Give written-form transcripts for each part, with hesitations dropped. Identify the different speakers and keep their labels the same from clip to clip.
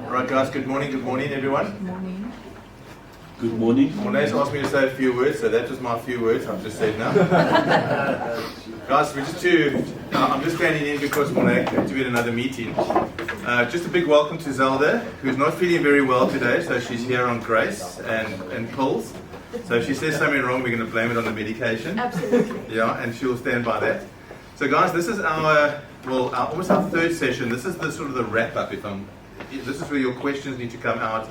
Speaker 1: Right guys, good morning everyone.
Speaker 2: Good morning.
Speaker 3: Good morning.
Speaker 1: Monet's asked me to say a few words, so that was my few words I've just said now. Guys, I'm just standing in because Monet had to be at another meeting. Just a big welcome to Zelda, who's not feeling very well today, so she's here on grace and pills. So if she says something wrong, we're going to blame it on the medication.
Speaker 2: Absolutely.
Speaker 1: Yeah, and she'll stand by that. So guys, this is almost our third session. This is the sort of the wrap up. This is where your questions need to come out.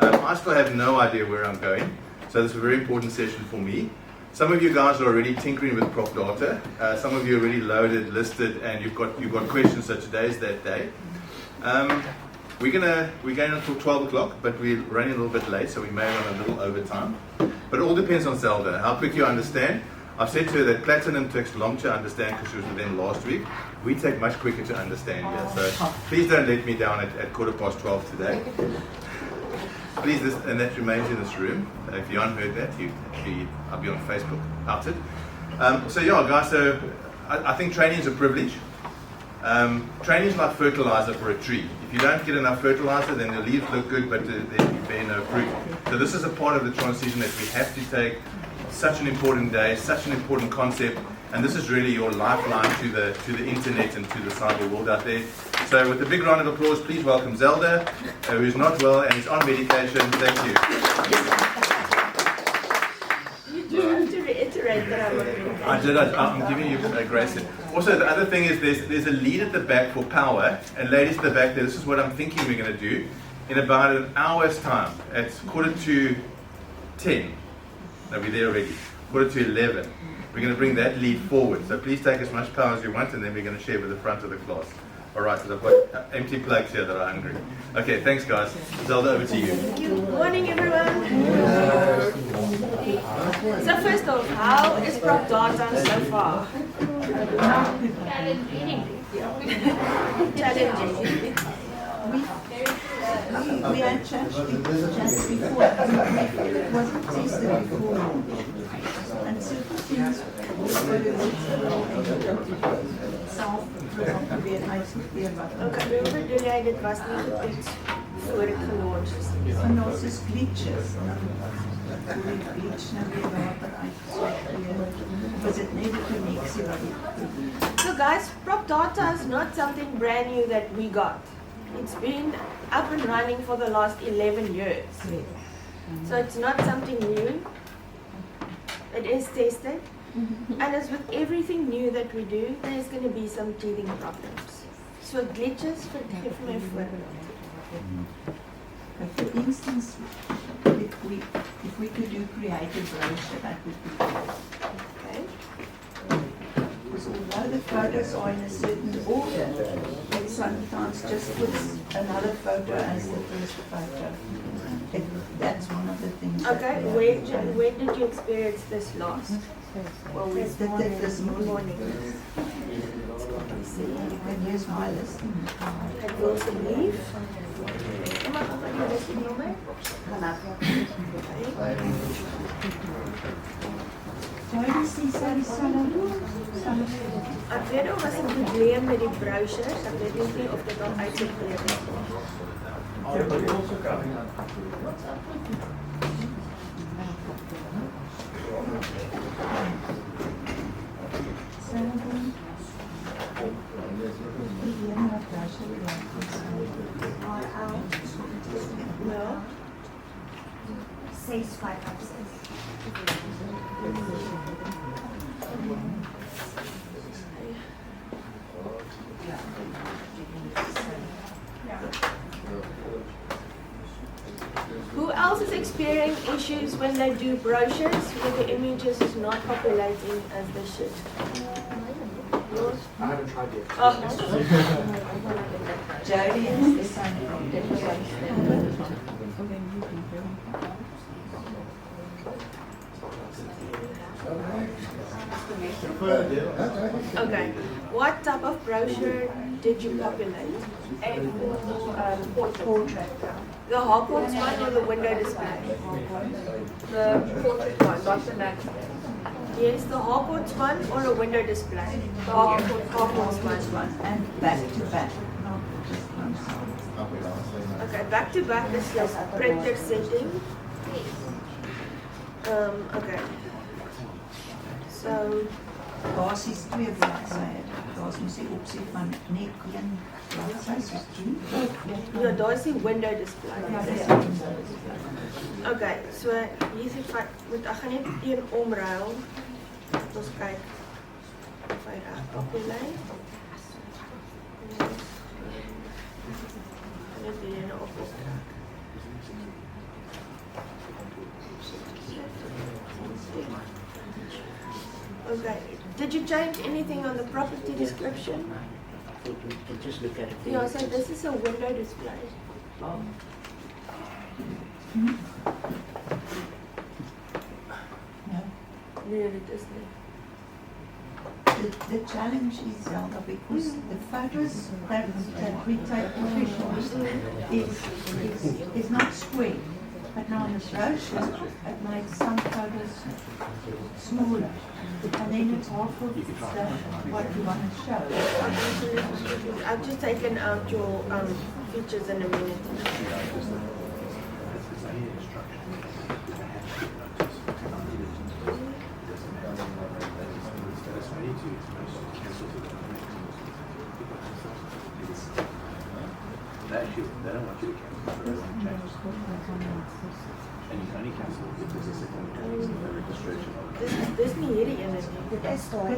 Speaker 1: I still have no idea where I'm going, so this is a very important session for me. Some of you guys are already tinkering with Propdata. Some of you are already loaded, listed, and you've got questions. So today's that day. We're going until 12 o'clock, but we're running a little bit late, so we may run a little overtime. But it all depends on Zelda, how quick you understand. I've said to her that Platinum takes long to understand because she was with them last week. We take much quicker to understand here. So please don't let me down at 12:15 today. Please, and that remains in this room. If you haven't heard that, I'll be on Facebook about it. So yeah, guys, so I think training is a privilege. Training is like fertilizer for a tree. If you don't get enough fertilizer, then the leaves look good, but they bear no fruit. So this is a part of the transition that we have to take. Such an important day, such an important concept, and this is really your lifeline to the internet and to the cyber world out there. So with a big round of applause, please welcome Zelda, who's not well and is on medication. Thank you.
Speaker 2: You do have to reiterate that I'm on medication.
Speaker 1: I did. I'm giving you grace. Also, the other thing is there's a lead at the back for power, and ladies at the back there, this is what I'm thinking we're going to do in about an hour's time. It's 10:45. No, we're there already. 11:45. We're going to bring that lead forward. So please take as much power as you want, and then we're going to share with the front of the class. All right, because I've got empty plugs here that are hungry. Okay, thanks guys. Zelda, over to you.
Speaker 2: Good morning, everyone. So first off, how is Propdata so far? Challenging.
Speaker 4: We had changed it just before. It wasn't tested before. And certain things
Speaker 2: Okay, we bedoel jy dit was nie getoets voor dit gelaunch is?
Speaker 4: En ons is glitches. Die glitch nou weer water uitgesorteer. Was dit net die connectie wat het
Speaker 2: So guys, Propdata is not something brand new that we got. It's been up and running for the last 11 years. So it's not something new. It is tested. And as with everything new that we do, there's going to be some teething problems. So glitches, vergeef my voorbeeld.
Speaker 4: For instance, if we could do creative brochure, that would be good.
Speaker 2: Okay.
Speaker 4: Because although the photos are in a certain order, it sometimes just puts another photo as the first photo. That's one of the things.
Speaker 2: Okay, when did you experience this last?
Speaker 4: Well, we did it this morning. You can use my list.
Speaker 2: It will leave. Kom maar, wat jy dis nommer? Ek weet ook was 'n probleem met die brochures. Ek weet nie of dit al uitgekleed is. No.
Speaker 5: 656.
Speaker 2: Who else is experiencing issues when they do brochures where the images is not populating as they should? Yours?
Speaker 6: I haven't tried yet.
Speaker 2: Oh.
Speaker 4: Jody is the son from
Speaker 2: Okay. What type of brochure did you populate?
Speaker 5: Portrait.
Speaker 2: The Hogwarts one or the window display?
Speaker 5: The portrait one, not the next.
Speaker 2: Yes, the Hogwarts one or a window display? The Hogwarts one.
Speaker 4: and back to back.
Speaker 2: Okay, back to back is the printer setting. Okay. So,
Speaker 4: Basies 2 bladsye. Daar's mos die opsie van net 1 bladsy soos 10.
Speaker 2: ja, daar is die window display.
Speaker 4: Ja,
Speaker 2: Okay, so hier is die ek gaan net een omruil. Ons kyk of hy reg populate. Net die ene optrek. Okay, did you change anything on the property description?
Speaker 6: Just look at it.
Speaker 2: Yeah, so this is a window display.
Speaker 4: No.
Speaker 2: Nee, dit is nie.
Speaker 4: The challenge is, Zelda, because the photos that we take professionally is not square. But now in this brochure, it makes some photos smaller. And then it's hard for what you want to show.
Speaker 2: I've just taken out your features in a minute.
Speaker 7: Actually, they don't want you to cancel. They don't want changes. And you can only cancel if there's a second registration.
Speaker 2: Dis nie hierdie ene nie.
Speaker 8: Dit is daai.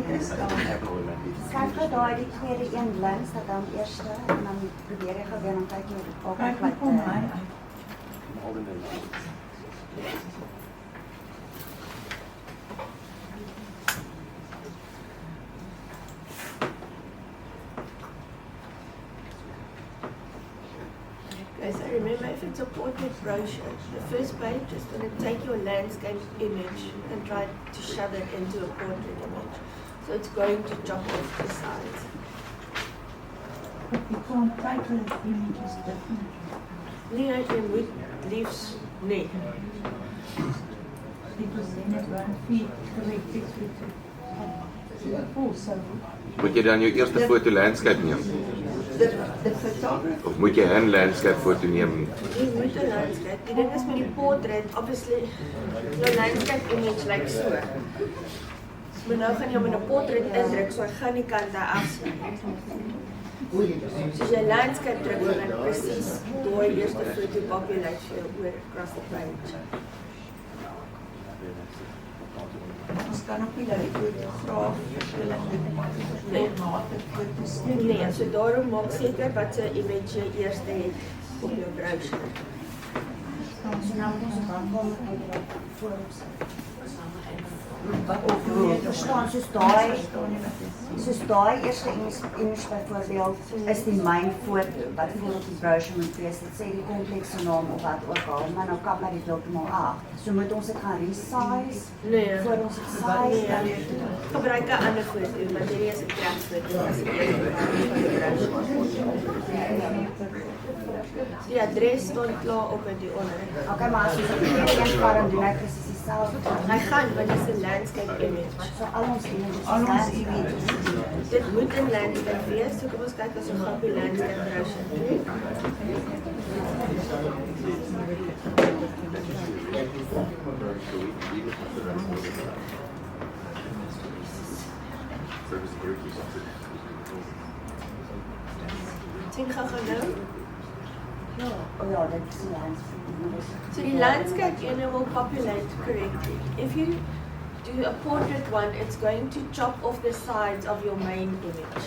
Speaker 8: Skryf gou daai die tweede een links, dat dan eerste en dan probeer jy gou weer dan kyk jy op
Speaker 4: Kijk
Speaker 8: wat
Speaker 4: hoe kom hy uit.
Speaker 2: Okay, so remember if it's a portrait brochure, the first page is going to take your landscape image and try to shove it into a portrait image. So it's going to chop off the sides.
Speaker 4: But you can't take the images different.
Speaker 2: Nee, jy moet liefs nie.
Speaker 4: Because then it won't be corrected with also.
Speaker 9: Moet jy dan jou eerste foto landscape neem?
Speaker 4: The photographer.
Speaker 9: Of moet jy 'n landscape foto neem?
Speaker 2: Jy moet 'n landscape. Die ding is met die portrait, obviously, jou landscape image lyk so. Maar nou gaan jy hom in 'n portrait indruk, so hy gaan die kante afsny. So as jy landscape druk, dan presies daai eerste foto populate vir jou oor across the page.
Speaker 4: Ons kan ook nie dat die fotograaf verskillende formate foto's
Speaker 2: Nee, so daarom maak seker wat se image jy eers het op jou browser.
Speaker 8: So nou moet ons dan kom voor ons.
Speaker 4: of meer
Speaker 8: Verstaan, soos daai eerste image byvoorbeeld is die myn foto wat voor op die brochure moet wees. Dit sê die komplekse naam of wat ook al, maar nou kap maar dit heeltemal af. So moet ons dit gaan resize
Speaker 2: Nee.
Speaker 8: voor ons dit size dan
Speaker 2: Gebruik 'n ander foto, want hierdie is 'n kraksfoto. Die adres staan klaar op in die onder.
Speaker 8: Okay, maar as ons dit weer een paar doen, hy presies dieselfde.
Speaker 2: Hy gaan, want dit is 'n landscape image.
Speaker 8: So al ons images,
Speaker 4: Al ons
Speaker 8: images.
Speaker 2: Dit moet 'n landscape wees, so kom ons kyk as ons gaan op die landscape browser. Sien gou nou.
Speaker 8: Oh ja, dit is die landscape.
Speaker 2: So the landscape area will populate correctly. If you do a portrait one, it's going to chop off the sides of your main image.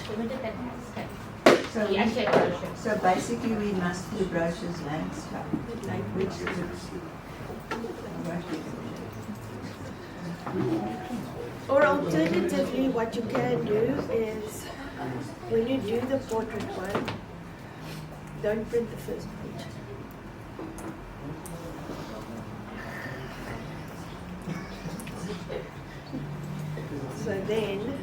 Speaker 4: So, so basically we must do brochures landscape, which is
Speaker 2: Or alternatively, what you can do is, when you do the portrait one, don't print the first page. So then,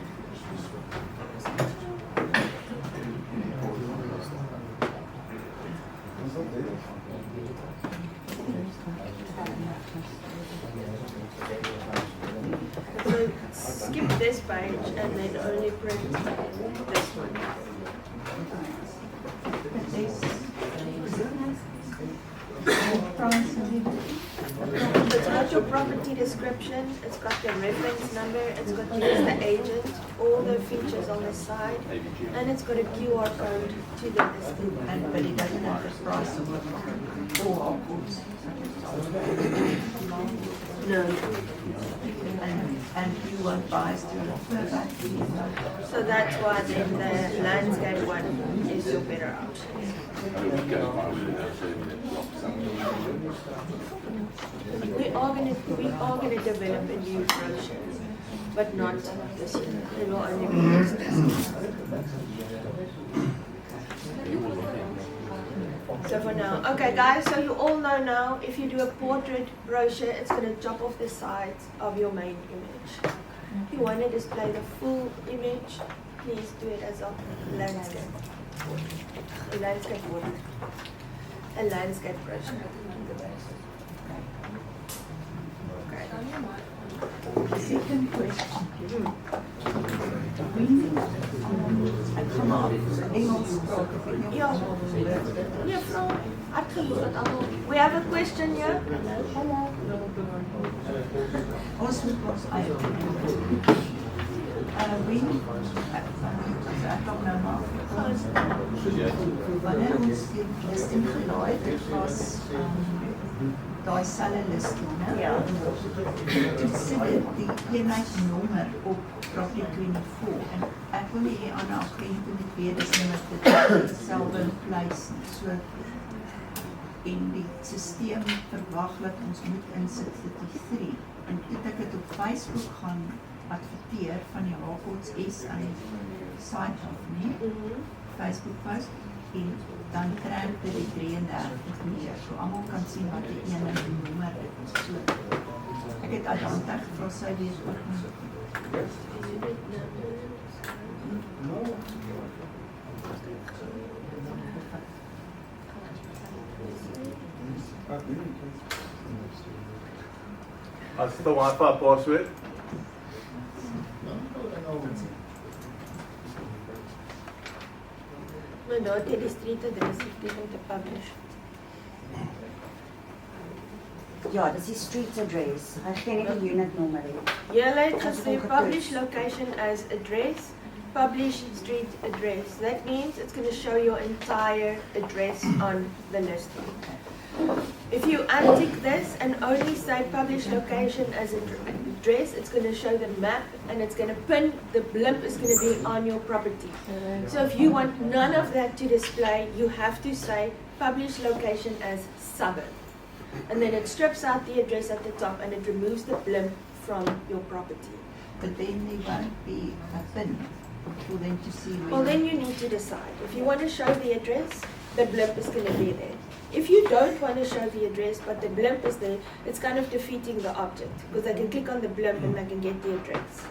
Speaker 2: so skip this page and then only print this one.
Speaker 4: this. price of it.
Speaker 2: It's got your property description, it's got the reference number, it's got who's the agent, all the features on the side, and it's got a QR code to the listing.
Speaker 4: And but it doesn't have the price of all our goods.
Speaker 2: No.
Speaker 4: And you won't buy us to refer back to you.
Speaker 2: So that's why then the landscape one is your better option. We are gonna develop a new brochure, but not this year. It will only be next year. So for now, okay guys, so you all know now, if you do a portrait brochure, it's going to chop off the sides of your main image. If you want to display the full image, please do it as a landscape. A landscape portrait. A landscape brochure. Okay.
Speaker 4: Second question. Ek gaan maar Engels praat of ek nie
Speaker 2: Ja. Ja, vrouw, hartgenoeg dat allemaal. We have a question here. Hello.
Speaker 4: ons moet ons eie ek kom nou maar wanneer ons die listing gelaai het, dit was daai selfe listing, né?
Speaker 8: Ja.
Speaker 4: Toe sit dit die eenheidsnommer op Propdata 24 en ek wil nie aan 'n agent moet weet dis nie met dit dieselfde pleis nie. So en die stelsel verwag dat ons moet insit vir die 3 en toe ek dit op Facebook gaan adverteer van die Hakots SA site af, nie? Facebook post en dan trek dit die 33 meer, so almal kan sien wat die ene nommer is. So ek het Adanta gevra sy weet ook nie.
Speaker 1: That's the Wi-Fi password.
Speaker 2: Maar nou het jy die street address om te publish.
Speaker 8: Ja, dis die street address. Hy gee net die unit nommer hê.
Speaker 2: Julle het
Speaker 8: As
Speaker 2: gesê
Speaker 8: het ook
Speaker 2: publish
Speaker 8: getoets.
Speaker 2: location as address, publish street address. That means it's going to show your entire address on the listing. If you untick this and only say publish location as address, it's going to show the map and it's going to pin, the blimp is going to be on your property. So if you want none of that to display, you have to say publish location as suburb. And then it strips out the address at the top and it removes the blimp from your property.
Speaker 4: But then there won't be a pin for them to see where.
Speaker 2: Well, then you need to decide. If you want to show the address, the blimp is going to be there. If you don't want to show the address, but the blimp is there, it's kind of defeating the object because I can click on the blimp and I can get the address.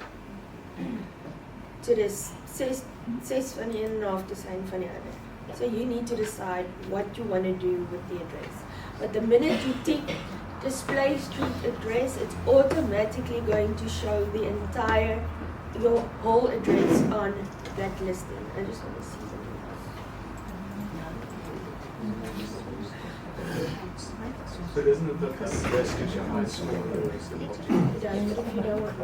Speaker 2: So there's 6 van die een en 'n half te zijn van die ander. So you need to decide what you want to do with the address. But the minute you tick display street address, it's automatically going to show the entire, your whole address on that listing. I just want to see something else.
Speaker 7: So isn't it that the best gives you a high score or is the property
Speaker 2: Yeah, if you don't want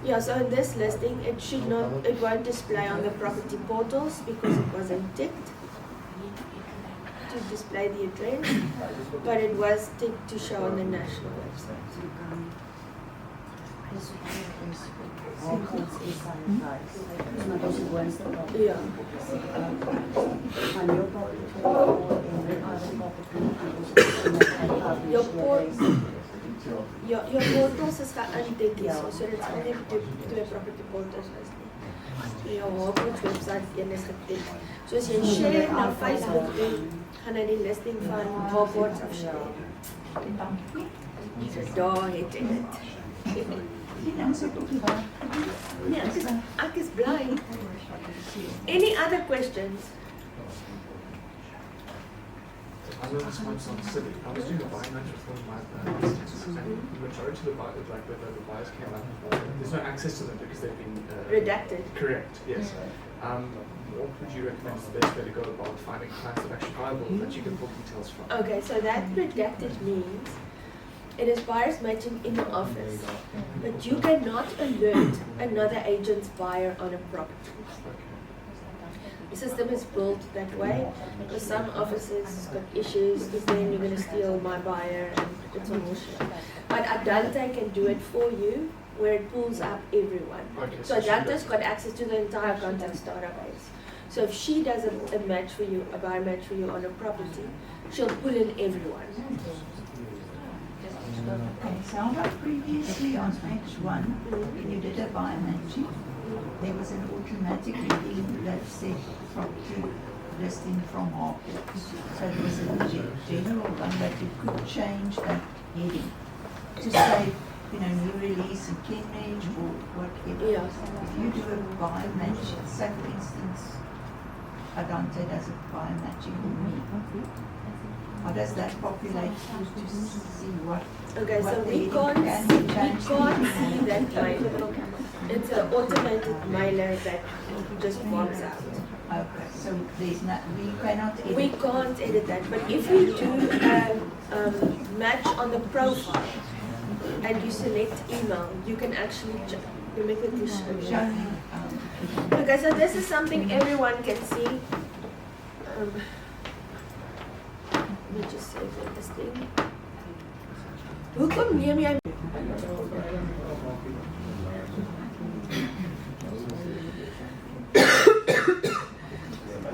Speaker 2: Yeah, so in this listing, it won't display on the property portals because it wasn't ticked to display the address, but it was ticked to show on the national website.
Speaker 8: Maar dis die gewoonste property.
Speaker 2: Yeah.
Speaker 8: Van jou property en ander property.
Speaker 2: Your portals is geïntik hier, so dit's nie net twee property portals is nie. Jou Hakots website een is getik. So as jy share na Facebook doen, gaan hy die listing van Hakots afshare. So daar het jy dit. Nee, ek is bly. Any other questions?
Speaker 10: I know this might sound silly. I was doing a buy match with one of my clients, and the majority of the buyers, like whether the buyers came up, there's no access to them because they've been
Speaker 2: Redacted.
Speaker 10: Correct. Yes. What would you recommend is the best way to go about finding clients that are actually viable that you can pull details from?
Speaker 2: Okay, so that redacted means it is buyers matching in the office, but you cannot alert another agent's buyer on a property. The system is built that way because some offices got issues because then you're going to steal my buyer and it's all bullshit. But Adante can do it for you where it pulls up everyone.
Speaker 10: Okay,
Speaker 2: So Adante's got access to the entire contacts database. So if she does a match for you, a buyer match for you on a property, she'll pull in everyone.
Speaker 4: Okay, so how about previously on H1, when you did a buy matching, there was an automatic heading that said property listing from Harcourt. So there was a general one that you could change that heading to say, you know, new release in Cambridge or whatever.
Speaker 2: Yeah.
Speaker 4: If you do a buy match, say for instance, Adante does a buy matching with me. How does that populate to see what?
Speaker 2: Okay, so
Speaker 4: what
Speaker 2: we
Speaker 4: the
Speaker 2: can't
Speaker 4: heading can
Speaker 2: see
Speaker 4: change?
Speaker 2: that mailer. It's an automated mailer that just pops out.
Speaker 4: Okay, so there's not, we cannot edit.
Speaker 2: We can't edit that, but if you do a match on the profile and you select email, you can actually you make a description.
Speaker 4: Show me,
Speaker 2: Okay, so this is something everyone can see. Let me just save this thing. Hoekom neem jy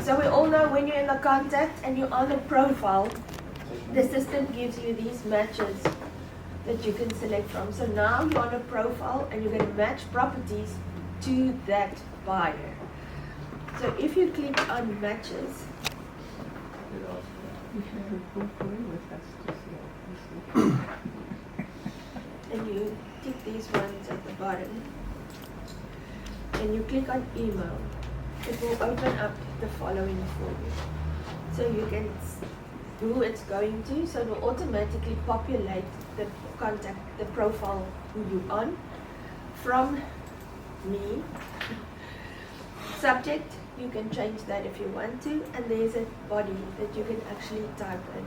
Speaker 2: So we all know when you're in the contact and you're on the profile, the system gives you these matches that you can select from. So now you're on a profile and you're going to match properties to that buyer. So if you click on matches, and you tick these ones at the bottom, and you click on email, it will open up the following for you. So you can who it's going to, so it will automatically populate the contact, the profile who you're on, from me. Subject, you can change that if you want to, and there's a body that you can actually type in.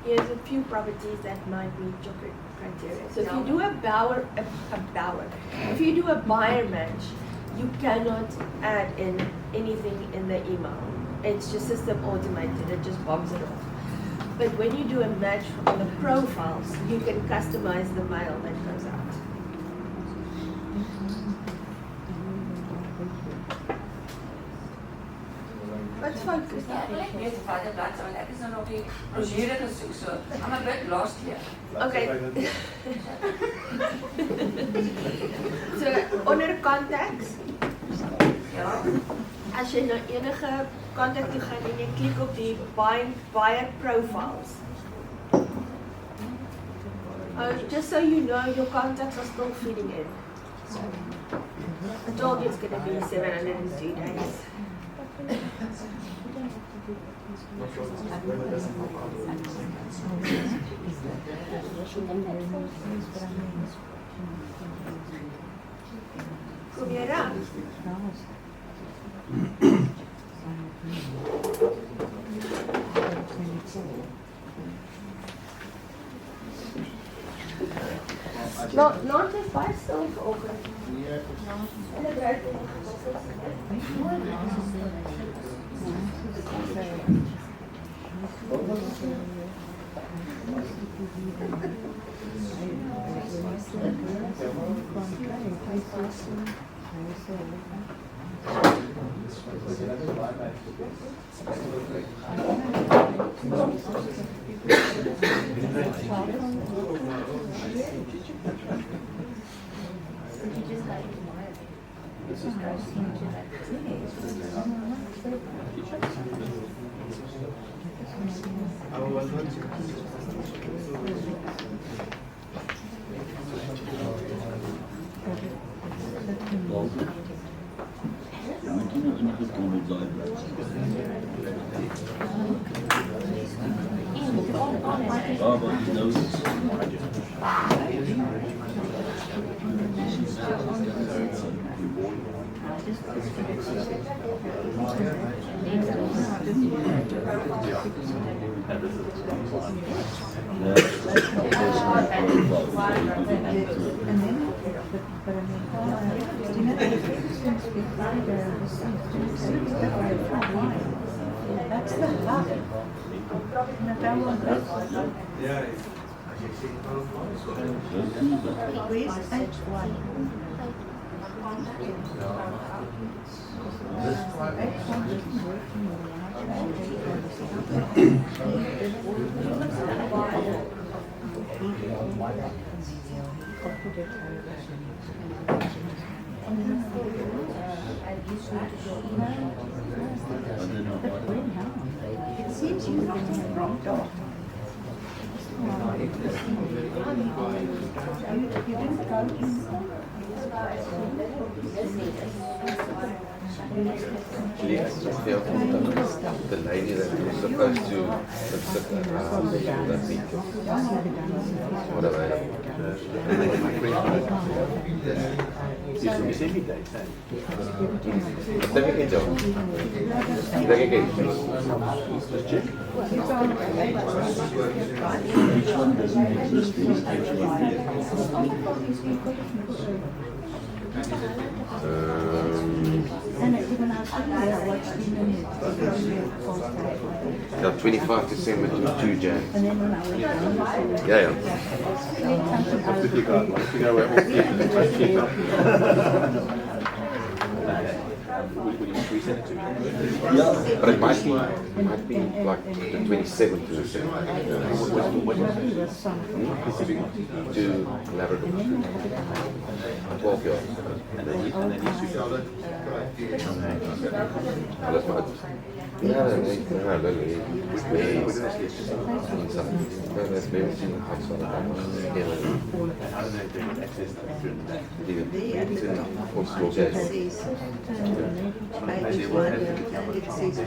Speaker 2: Here's a few properties that might meet your criteria. So if you do if you do a buyer match, you cannot add in anything in the email. It's just system automated, it just bombs it off. But when you do a match on the profiles, you can customize the mail that goes out. Let's focus.
Speaker 11: I'm a bit lost here.
Speaker 2: Okay. So onder contacts, as jy nou enige contact toe gaan en jy klik op die buyer profiles. Just so you know, your contacts are still feeding in. I told you it's going to be 702 days.
Speaker 10: Not sure whether there's a help
Speaker 2: Kom jy reg? Not just by self open.
Speaker 4: That's the love. Where's H1? It seems you're not in the wrong door. You didn't go in.
Speaker 9: The lady that was supposed to sit that meeting. Whatever.
Speaker 7: You send me dates, eh?
Speaker 9: Daqui que então? Daqui que
Speaker 7: Just check.
Speaker 3: Which one doesn't exist? Which one?
Speaker 9: Yeah, 25 December to 2 Jan. Yeah.
Speaker 7: Will you resend it to me?
Speaker 9: Yeah, but it might be like the 27th to December.
Speaker 7: What specific
Speaker 9: To Labrador. 12 yards.
Speaker 7: and then you switch out.
Speaker 9: Alles maar uit. Ja, nee, lullig. Dat is bij ons in de house van de
Speaker 7: And how do they access that during the day?
Speaker 9: Of school days.
Speaker 4: It says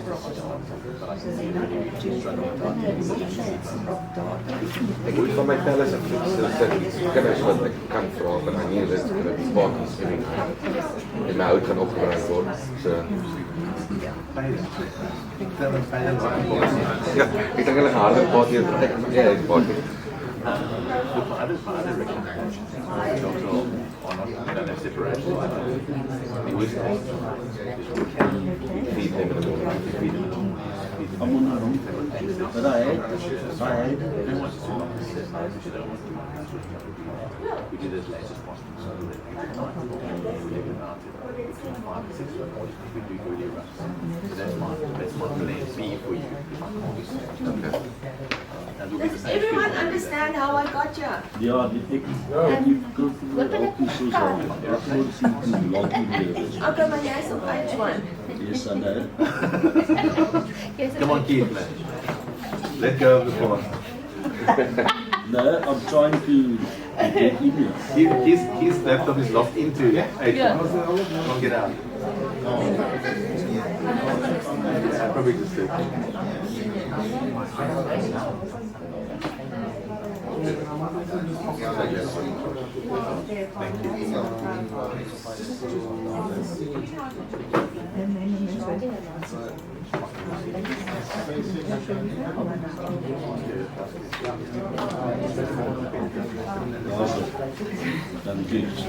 Speaker 9: Ik moet van mijn tellen zijn kennis wat ik kan vragen aan hier is dat die parking streaming in mijn hout gaan opgebruikt worden. So, ja, ik denk dat ik een harde parking ja, ik parking.
Speaker 7: Look, my other recommendations jobs are not, don't have separation. The worst case
Speaker 9: Feed them in the morning.
Speaker 7: feed them.
Speaker 3: I'm on the wrong. But I had.
Speaker 7: Who wants to long as there's no issue, don't want to we do it as late as possible so that we can we live in out 5 or 6 we do good year runs. So that's my plan B for you.
Speaker 9: Okay.
Speaker 7: And we'll be the
Speaker 2: Does
Speaker 7: same
Speaker 2: everyone
Speaker 7: people.
Speaker 2: understand how I got you?
Speaker 3: Yeah, ik go voor de officials al. Ik moet zien hoe lang die is.
Speaker 2: Okay, maar jij is op H1.
Speaker 3: Yes, I know.
Speaker 1: Come on, Keith, man. Let go of the phone.
Speaker 3: No, I'm trying to get in here.
Speaker 1: His laptop is locked into H1. Can't get out. Probably just
Speaker 3: Dan gives.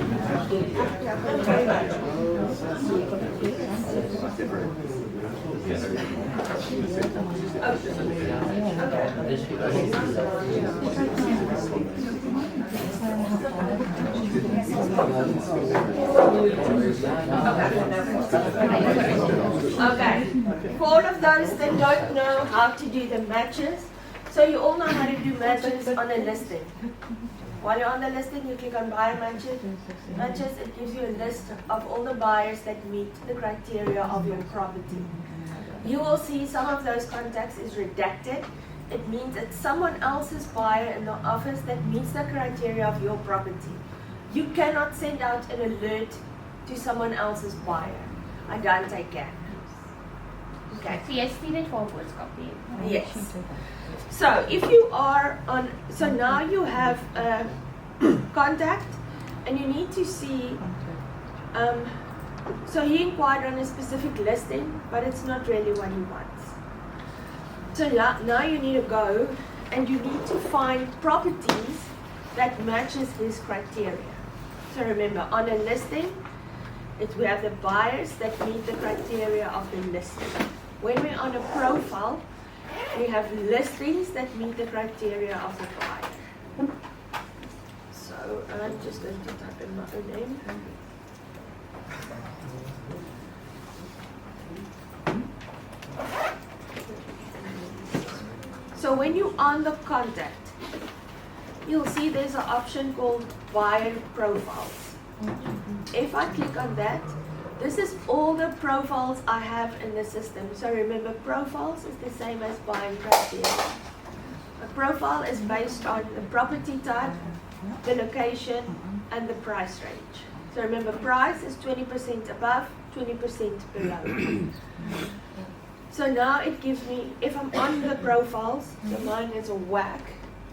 Speaker 2: Okay. For all of those that don't know how to do the matches, so you all know how to do matches on a listing. While you're on the listing, you click on buyer matches. Matches, it gives you a list of all the buyers that meet the criteria of your property. You will see some of those contacts is redacted. It means it's someone else's buyer in the office that meets the criteria of your property. You cannot send out an alert to someone else's buyer. I don't take care. Okay.
Speaker 5: So jy stuur dit vir 'n boodskapie.
Speaker 2: Yes. So if you are on, so now you have a contact and you need to see, so he inquired on a specific listing, but it's not really what he wants. So now you need to go and you need to find properties that matches his criteria. So remember, on a listing, we have the buyers that meet the criteria of the listing. When we're on a profile, we have listings that meet the criteria of the buyer. So I'm just going to type in my own name. So when you're on the contact, you'll see there's an option called buyer profiles. If I click on that, this is all the profiles I have in the system. So remember, profiles is the same as buying criteria. A profile is based on the property type, the location, and the price range. So remember, price is 20% above, 20% below. So now it gives me, if I'm on the profiles, so mine is a whack,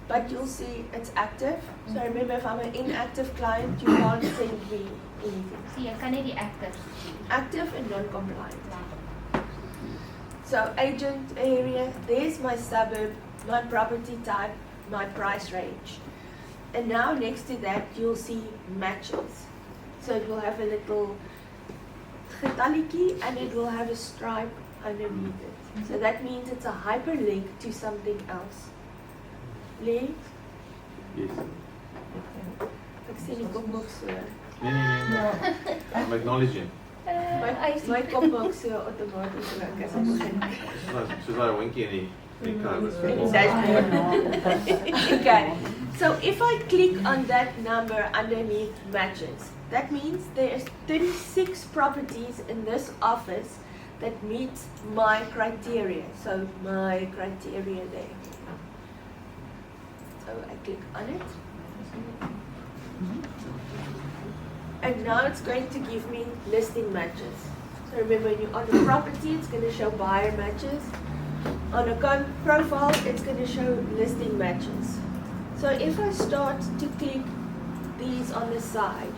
Speaker 2: but you'll see it's active. So remember, if I'm an inactive client, you can't send me anything.
Speaker 5: So jy kan net die active.
Speaker 2: Active and non-compliant. So agent area, there's my suburb, my property type, my price range. And now next to that, you'll see matches. So it will have a little getalletjie and it will have a stripe underneath it. So that means it's a hyperlink to something else. Lee?
Speaker 1: Yes.
Speaker 2: Ek sien die kop maak so.
Speaker 1: Nee. I'm acknowledging.
Speaker 2: My kop maak so outomaties ook as ek begin.
Speaker 1: Soos daai winkie in die car.
Speaker 2: In die dashboard. Okay. So if I click on that number underneath matches, that means there's 36 properties in this office that meets my criteria. So my criteria there. So I click on it. And now it's going to give me listing matches. So remember, when you're on the property, it's going to show buyer matches. On a profile, it's going to show listing matches. So if I start to click these on the side,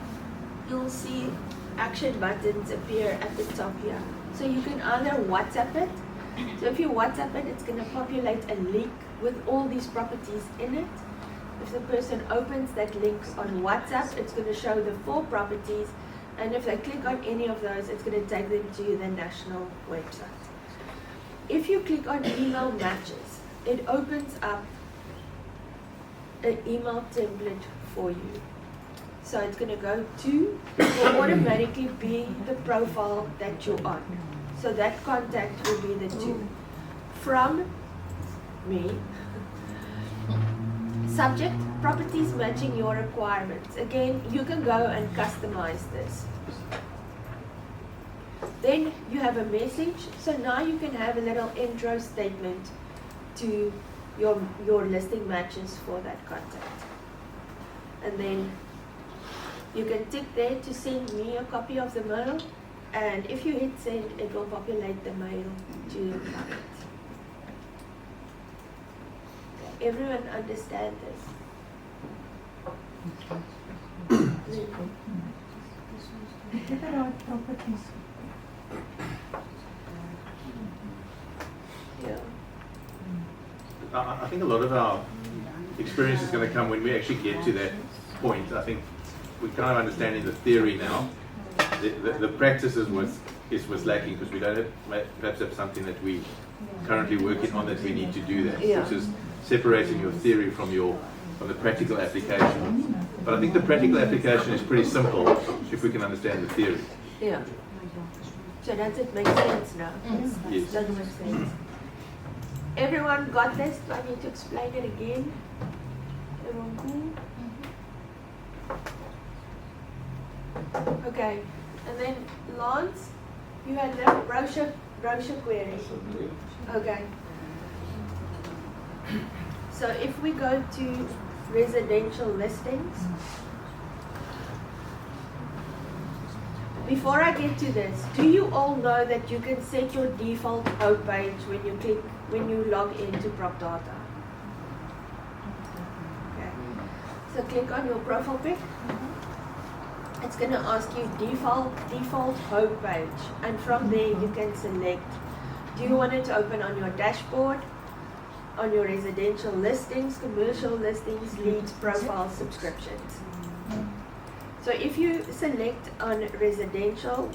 Speaker 2: you'll see action buttons appear at the top here. So you can either WhatsApp it. So if you WhatsApp it, it's going to populate a link with all these properties in it. If the person opens that link on WhatsApp, it's going to show the 4 properties. And if they click on any of those, it's going to take them to the national website. If you click on email matches, it opens up an email template for you. So it's going to go to, will automatically be the profile that you're on. So that contact will be the 2. From me. Subject, properties matching your requirements. Again, you can go and customize this. Then you have a message. So now you can have a little intro statement to your listing matches for that contact. And then you can tick there to send me a copy of the mail. And if you hit send, it will populate the mail to the client. Everyone understand this? Yeah.
Speaker 1: I think a lot of our experience is going to come when we actually get to that point. I think we're kind of understanding the theory now. The practice is what's lacking, because we don't have, perhaps have something that we currently working on that we need to do that, which is separating your theory from the practical application. But I think the practical application is pretty simple if we can understand the theory.
Speaker 2: Yeah. So does it make sense now?
Speaker 1: Yes.
Speaker 2: Does it make sense? Everyone got this? Do I need to explain it again? Everyone cool? Okay. And then Lance, you had the brochure query. Okay. So if we go to residential listings, Before I get to this, do you all know that you can set your default home page when you log into Propdata? Okay. So click on your profile pic. It's going to ask you default home page, and from there you can select, do you want it to open on your dashboard, on your residential listings, commercial listings, leads, profiles, subscriptions. So if you select on residential,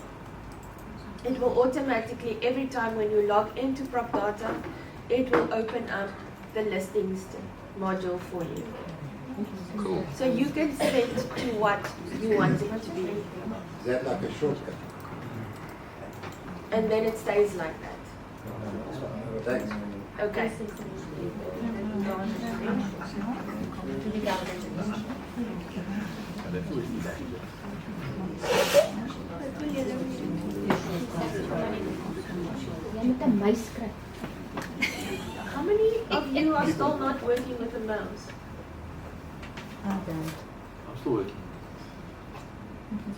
Speaker 2: it will automatically, every time when you log into Propdata, it will open up the listings module for you.
Speaker 9: Cool.
Speaker 2: So you can set to what you want it to be.
Speaker 6: Is that like a shortcut?
Speaker 2: And then it stays like that.
Speaker 6: Thanks.
Speaker 2: Okay. How many of you are still not working with the mouse?
Speaker 7: I'm still working.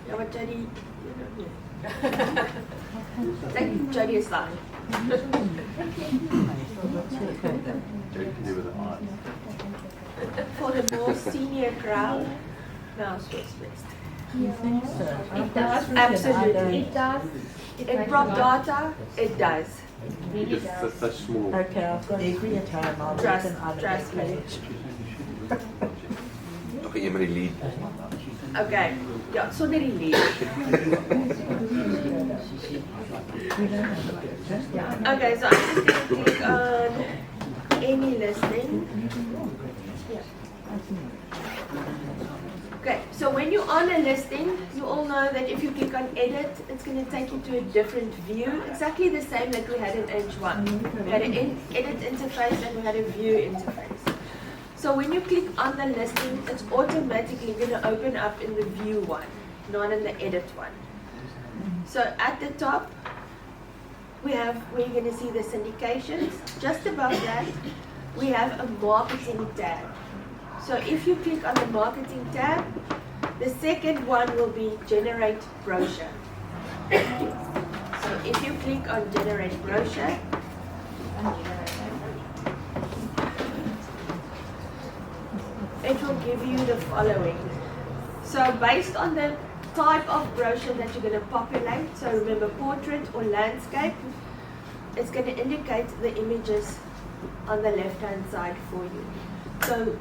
Speaker 2: Yeah, but Jody, take Jody aside.
Speaker 7: Jody can do with the art.
Speaker 2: For the more senior crowd, mouse works best.
Speaker 5: It does.
Speaker 2: Absolutely.
Speaker 5: It does.
Speaker 2: In Propdata, it does.
Speaker 7: Just such small.
Speaker 4: Okay, I've got every time I'll
Speaker 2: Trust me.
Speaker 9: Nog een met die lead.
Speaker 2: Okay, ja, sonder die lead. Okay, so I'm just going to click on any listing. Okay, so when you're on a listing, you all know that if you click on edit, it's going to take you to a different view. Exactly the same that we had in H1. We had an edit interface and we had a view interface. So when you click on the listing, it's automatically going to open up in the view one, not in the edit one. So at the top, where you're going to see the syndications. Just above that, we have a marketing tab. So if you click on the marketing tab, the second one will be generate brochure. So if you click on generate brochure, it will give you the following. So based on the type of brochure that you're going to populate, so remember portrait or landscape, it's going to indicate the images on the left hand side for you. So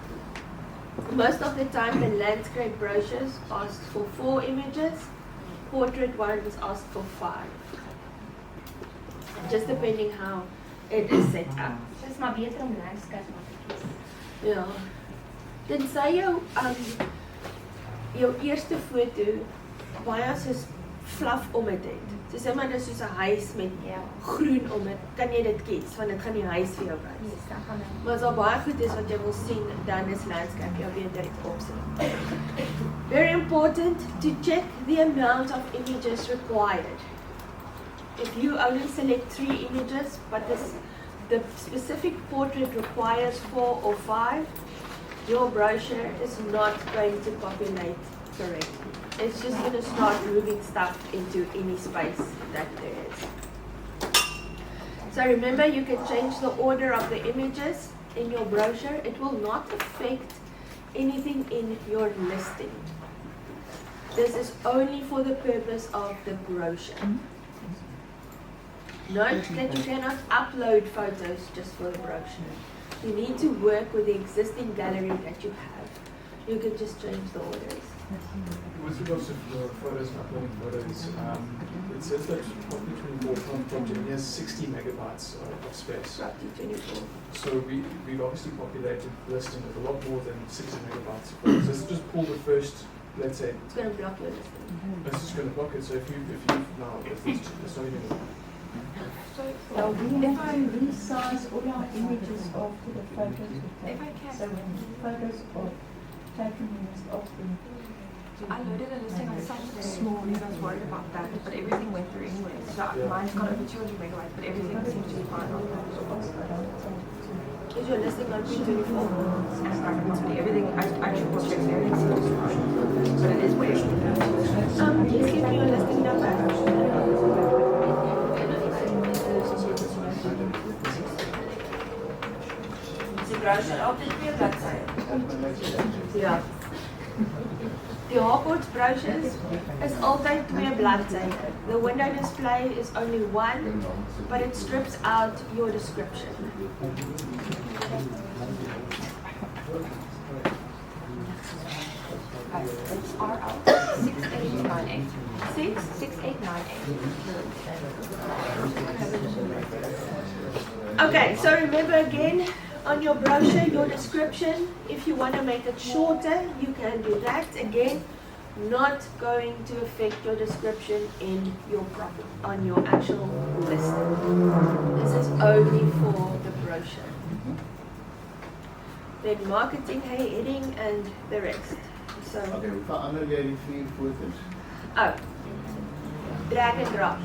Speaker 2: most of the time the landscape brochures ask for 4 images, portrait ones ask for 5. Just depending how it is set up.
Speaker 5: So it's maar beter om landscape maar te kies.
Speaker 2: Ja. Tensy jou eerste foto baie soos fluff om dit het. So sê maar dis soos 'n huis met groen om dit, kan jy dit kies want dit gaan die huis vir jou wys.
Speaker 5: Yes, dan gaan dit.
Speaker 2: Maar as daar baie goed is wat jy wil sien, dan is landscape jou beter opsie. Very important to check the amount of images required. If you only select 3 images, but the specific portrait requires 4 or 5, your brochure is not going to populate correctly. It's just going to start moving stuff into any space that there is. So remember, you can change the order of the images in your brochure. It will not affect anything in your listing. This is only for the purpose of the brochure. Note that you cannot upload photos just for the brochure. You need to work with the existing gallery that you have. You can just change the orders.
Speaker 10: With regards to the photos and uploading photos, it says that Propdata 24 project has 60 megabytes of space.
Speaker 2: Roughly 24.
Speaker 10: So we've obviously populated the listing with a lot more than 60 megabytes of photos. Let's just pull the first, let's say,
Speaker 2: It's going to block your listing.
Speaker 10: it's just going to block it. So if it's not even.
Speaker 4: Now we have to resize all our images after the photos were
Speaker 5: If I
Speaker 4: taken.
Speaker 5: can.
Speaker 4: So when the photos are taken, we must often.
Speaker 5: I loaded a listing on such small because I was worried about that, but everything went through anyway. So mine's got over 200 megabytes, but everything seems to be fine on that.
Speaker 2: Is your listing on P24?
Speaker 5: Everything, I actually cross checked everything seems fine, but it is weird.
Speaker 2: Please give me your listing number.
Speaker 11: Die browser altyd weer bladsy.
Speaker 2: Ja. Die Hawkwood's brochures is altyd 2 bladsye. The window display is only 1, but it strips out your description.
Speaker 5: It's RL 6898. 6898.
Speaker 2: Okay, so remember again, on your brochure, your description, if you want to make it shorter, you can do that. Again, not going to affect your description in your property, on your actual listing. This is only for the brochure. Then marketing, heading, and the rest. So,
Speaker 6: Okay, hoe verander jy die 4 foto's?
Speaker 2: oh, drag and drop.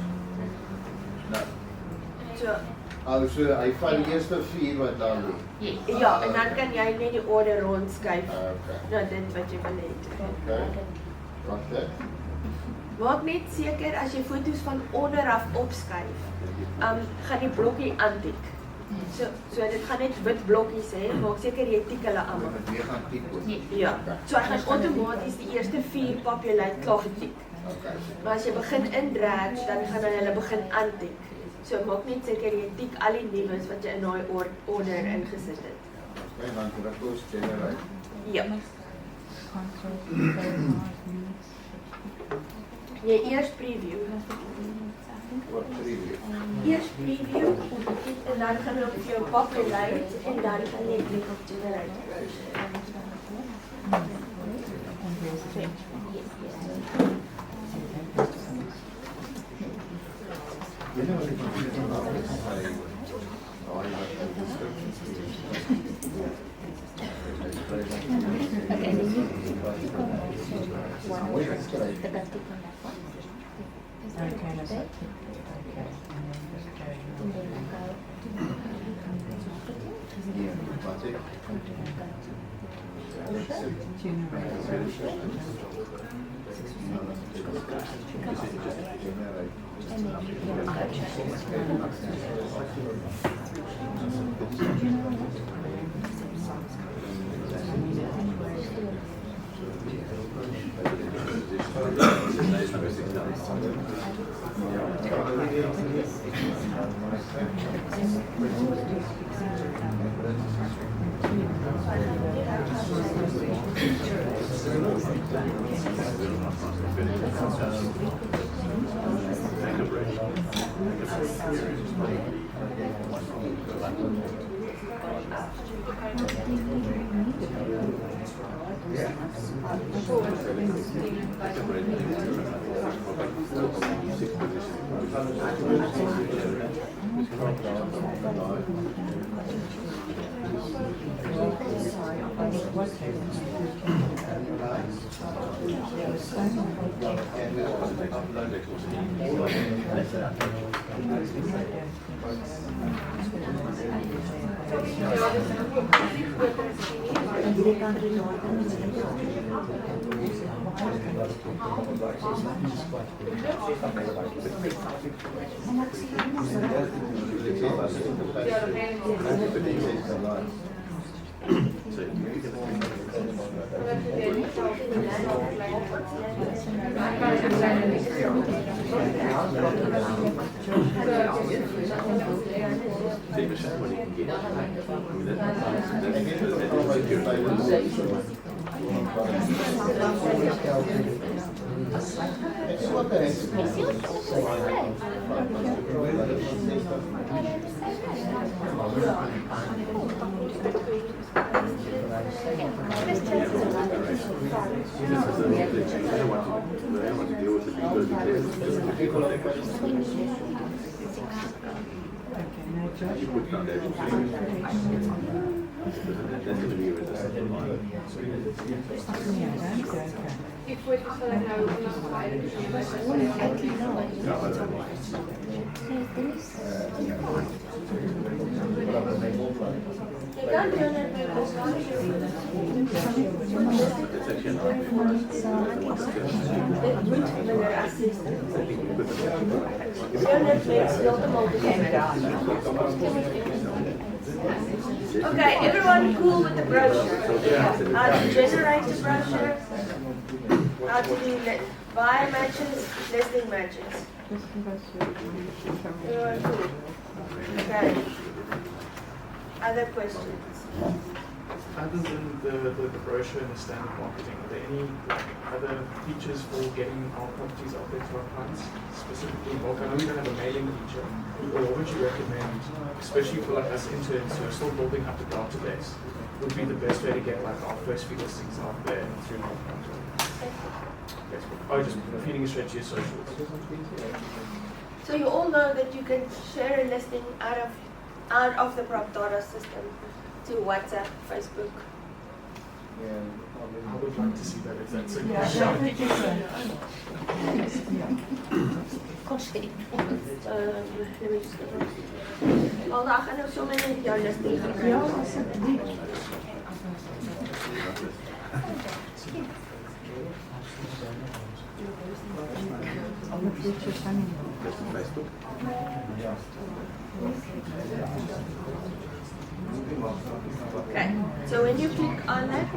Speaker 6: Nou,
Speaker 2: So,
Speaker 6: so hy vat die eerste 4 wat daar lê.
Speaker 2: ja, en dan kan jy net die order rondskuif.
Speaker 6: Okay.
Speaker 2: Nou, dit wat jy wil hê.
Speaker 6: Okay. Wat dit?
Speaker 2: Maak net seker as jy foto's van onderaf opskuif, gaan die blokkie aantik. So dit gaan net wit blokkies hê, maak seker jy tik hulle almal.
Speaker 6: Wat weer gaan tik word.
Speaker 2: Ja. So hy gaan outomaties die eerste 4 populate klaar getik.
Speaker 6: Okay.
Speaker 2: Maar as jy begin indrag, dan gaan hulle begin aantik. So maak net seker jy tik al die nuus wat jy in daai order ingesit het.
Speaker 6: Okay, dan druk ons generate.
Speaker 2: Ja. Jy eers preview.
Speaker 6: Wat preview?
Speaker 2: Eers preview en dan gaan jy op jou populate en dan kan jy klik op generate.
Speaker 6: Jy nou wat ek van
Speaker 2: Around 200 pages, guys. Okay, everyone cool with the brochure? How to generate the brochure? How to do buy matches, listing matches? Everyone cool? Okay. Other questions?
Speaker 10: Other than the brochure and the standard marketing, are there any other features for getting our properties out there to our clients? Specifically, I know we don't have a mailing feature, but what would you recommend, especially for like us interns who are still building up the database, would be the best way to get like our first few listings out there through our Facebook? Oh, just feeding it straight to your socials.
Speaker 2: So you all know that you can share a listing out of the Propdata system to WhatsApp, Facebook.
Speaker 10: I would like to see that if that's a
Speaker 2: Let me just go back. Hold on, I know so many of your listings. Okay, so when you click on that,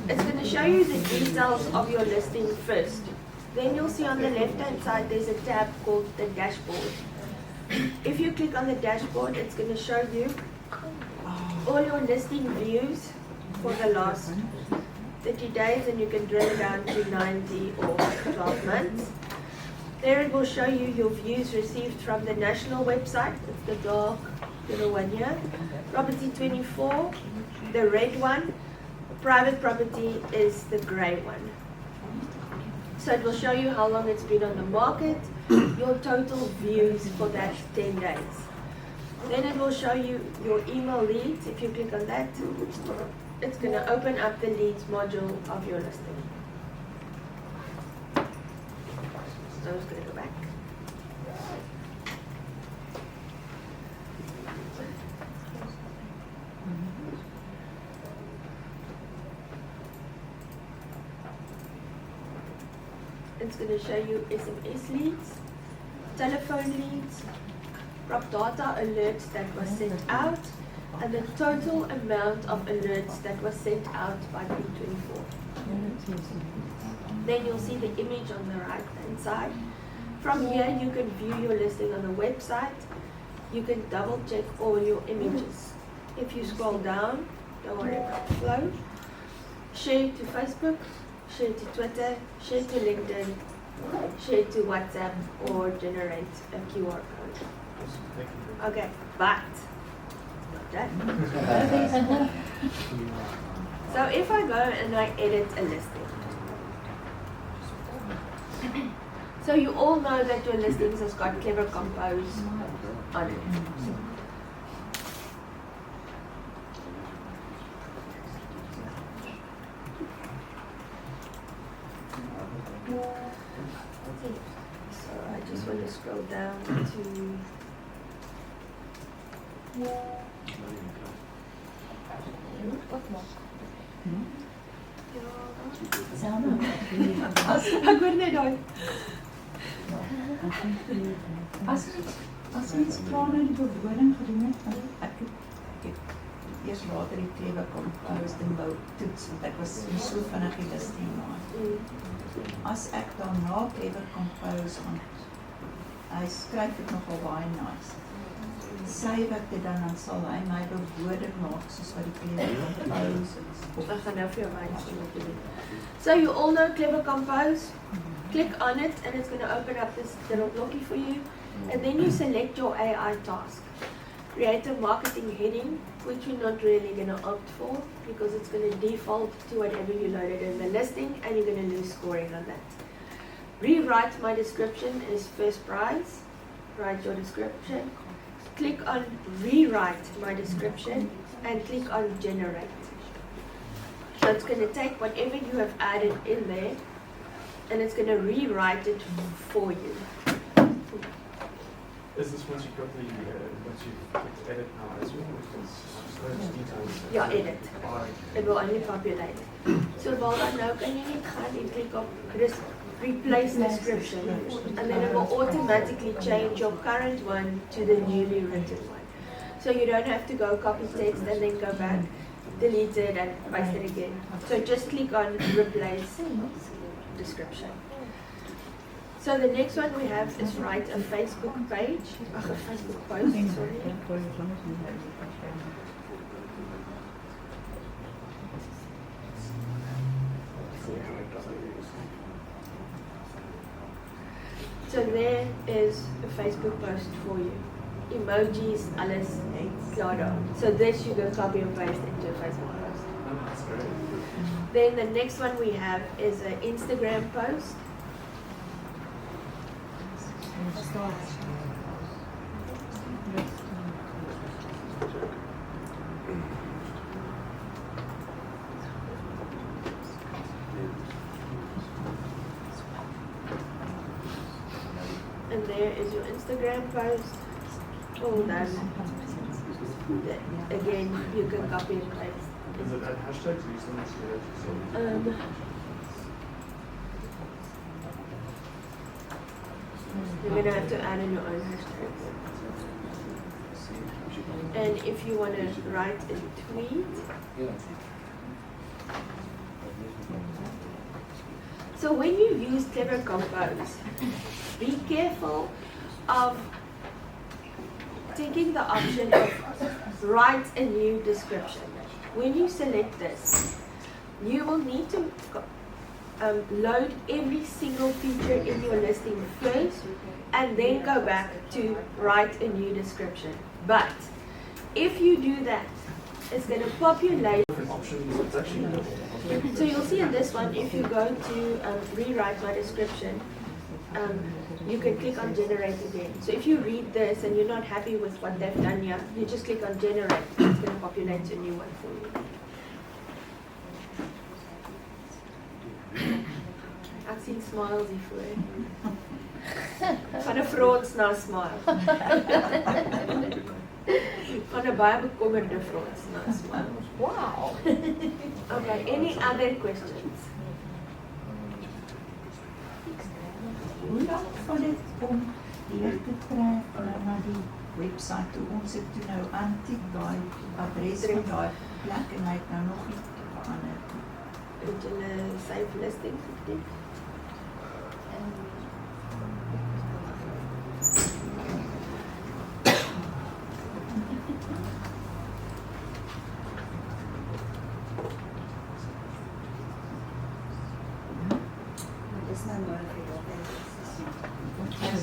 Speaker 2: it's going to show you the details of your listing first. Then you'll see on the left hand side there's a tab called the dashboard. If you click on the dashboard, it's going to show you all your listing views for the last 30 days, and you can drill it down to 90 or 12 months. There it will show you your views received from the national website. It's the dark little one here. Property 24, the red one. Private property is the grey one. So it will show you how long it's been on the market, your total views for that 10 days. Then it will show you your email leads. If you click on that, it's going to open up the leads module of your listing. So I'm just going to go back. It's going to show you SMS leads, telephone leads, Propdata alerts that was sent out, and the total amount of alerts that was sent out by P24. Then you'll see the image on the right hand side. From here you can view your listing on the website. You can double check all your images. If you scroll down, don't worry about the flow. Share to Facebook, share to Twitter, share to LinkedIn, share to WhatsApp, or generate a QR code. Okay, but not done. So if I go and I edit a listing, so you all know that your listings has got Clever Compose on it. So I just want to scroll down to ek hoor net daai.
Speaker 4: As mens klaar nou die bewoning gedoen het, want ek het eers later die Clever Compose ding wou toets, want ek was so vinnig die listing maak. As ek daarna Clever Compose gaan, hy skryf dit nogal baie nice. Save ek dit dan sal hy my bewoording maak soos wat die Clever Compose is.
Speaker 2: Ek gaan nou vir jou wys hoe om te doen. So you all know Clever Compose. Click on it and it's going to open up this little blocky for you, and then you select your AI task. Create a marketing heading, which you're not really going to opt for because it's going to default to whatever you loaded in the listing, and you're going to lose scoring on that. Rewrite my description is first prize. Write your description. Click on rewrite my description and click on generate. So it's going to take whatever you have added in there and it's going to rewrite it for you.
Speaker 10: Is this once you've got the once you've clicked edit now as well? Because those details.
Speaker 2: Ja, edit.
Speaker 10: Are,
Speaker 2: It will only populate. So waar dan nou kan jy net gaan en klik op replace description and then it will automatically change your current one to the newly written one. So you don't have to go copy text and then go back, delete it and paste it again. So just click on replace description. So the next one we have is write a Facebook page, a Facebook post, sorry. So there is a Facebook post for you. Emojis, alles klaar daar. So this you can copy and paste into a Facebook post.
Speaker 10: that's great.
Speaker 2: Then the next one we have is an Instagram post. And there is your Instagram post. All done. Again, you can copy and paste.
Speaker 10: Is it at hashtags or you still need to
Speaker 2: You're going to have to add in your own hashtags. And if you want to write a tweet, so when you use Clever Compose, be careful of taking the option of write a new description. When you select this, you will need to load every single feature in your listing first and then go back to write a new description. But if you do that, it's going to populate.
Speaker 10: options? It's actually
Speaker 2: So you'll see in this one, if you go to rewrite my description, you can click on generate again. So if you read this and you're not happy with what they've done here, you just click on generate. It's going to populate a new one for you. I've seen smiles before. Van 'n frons na 'n smile. Van 'n baie bekommerde frons na 'n smile. Wow. Okay, any other questions?
Speaker 4: Hoe lank vat dit om deur te trek na die website toe? Ons het toe nou aantik daai adres van daai plek en hy het nou nog nie verander.
Speaker 2: Het julle save listing getik?
Speaker 8: Dis nou mooi vir jou.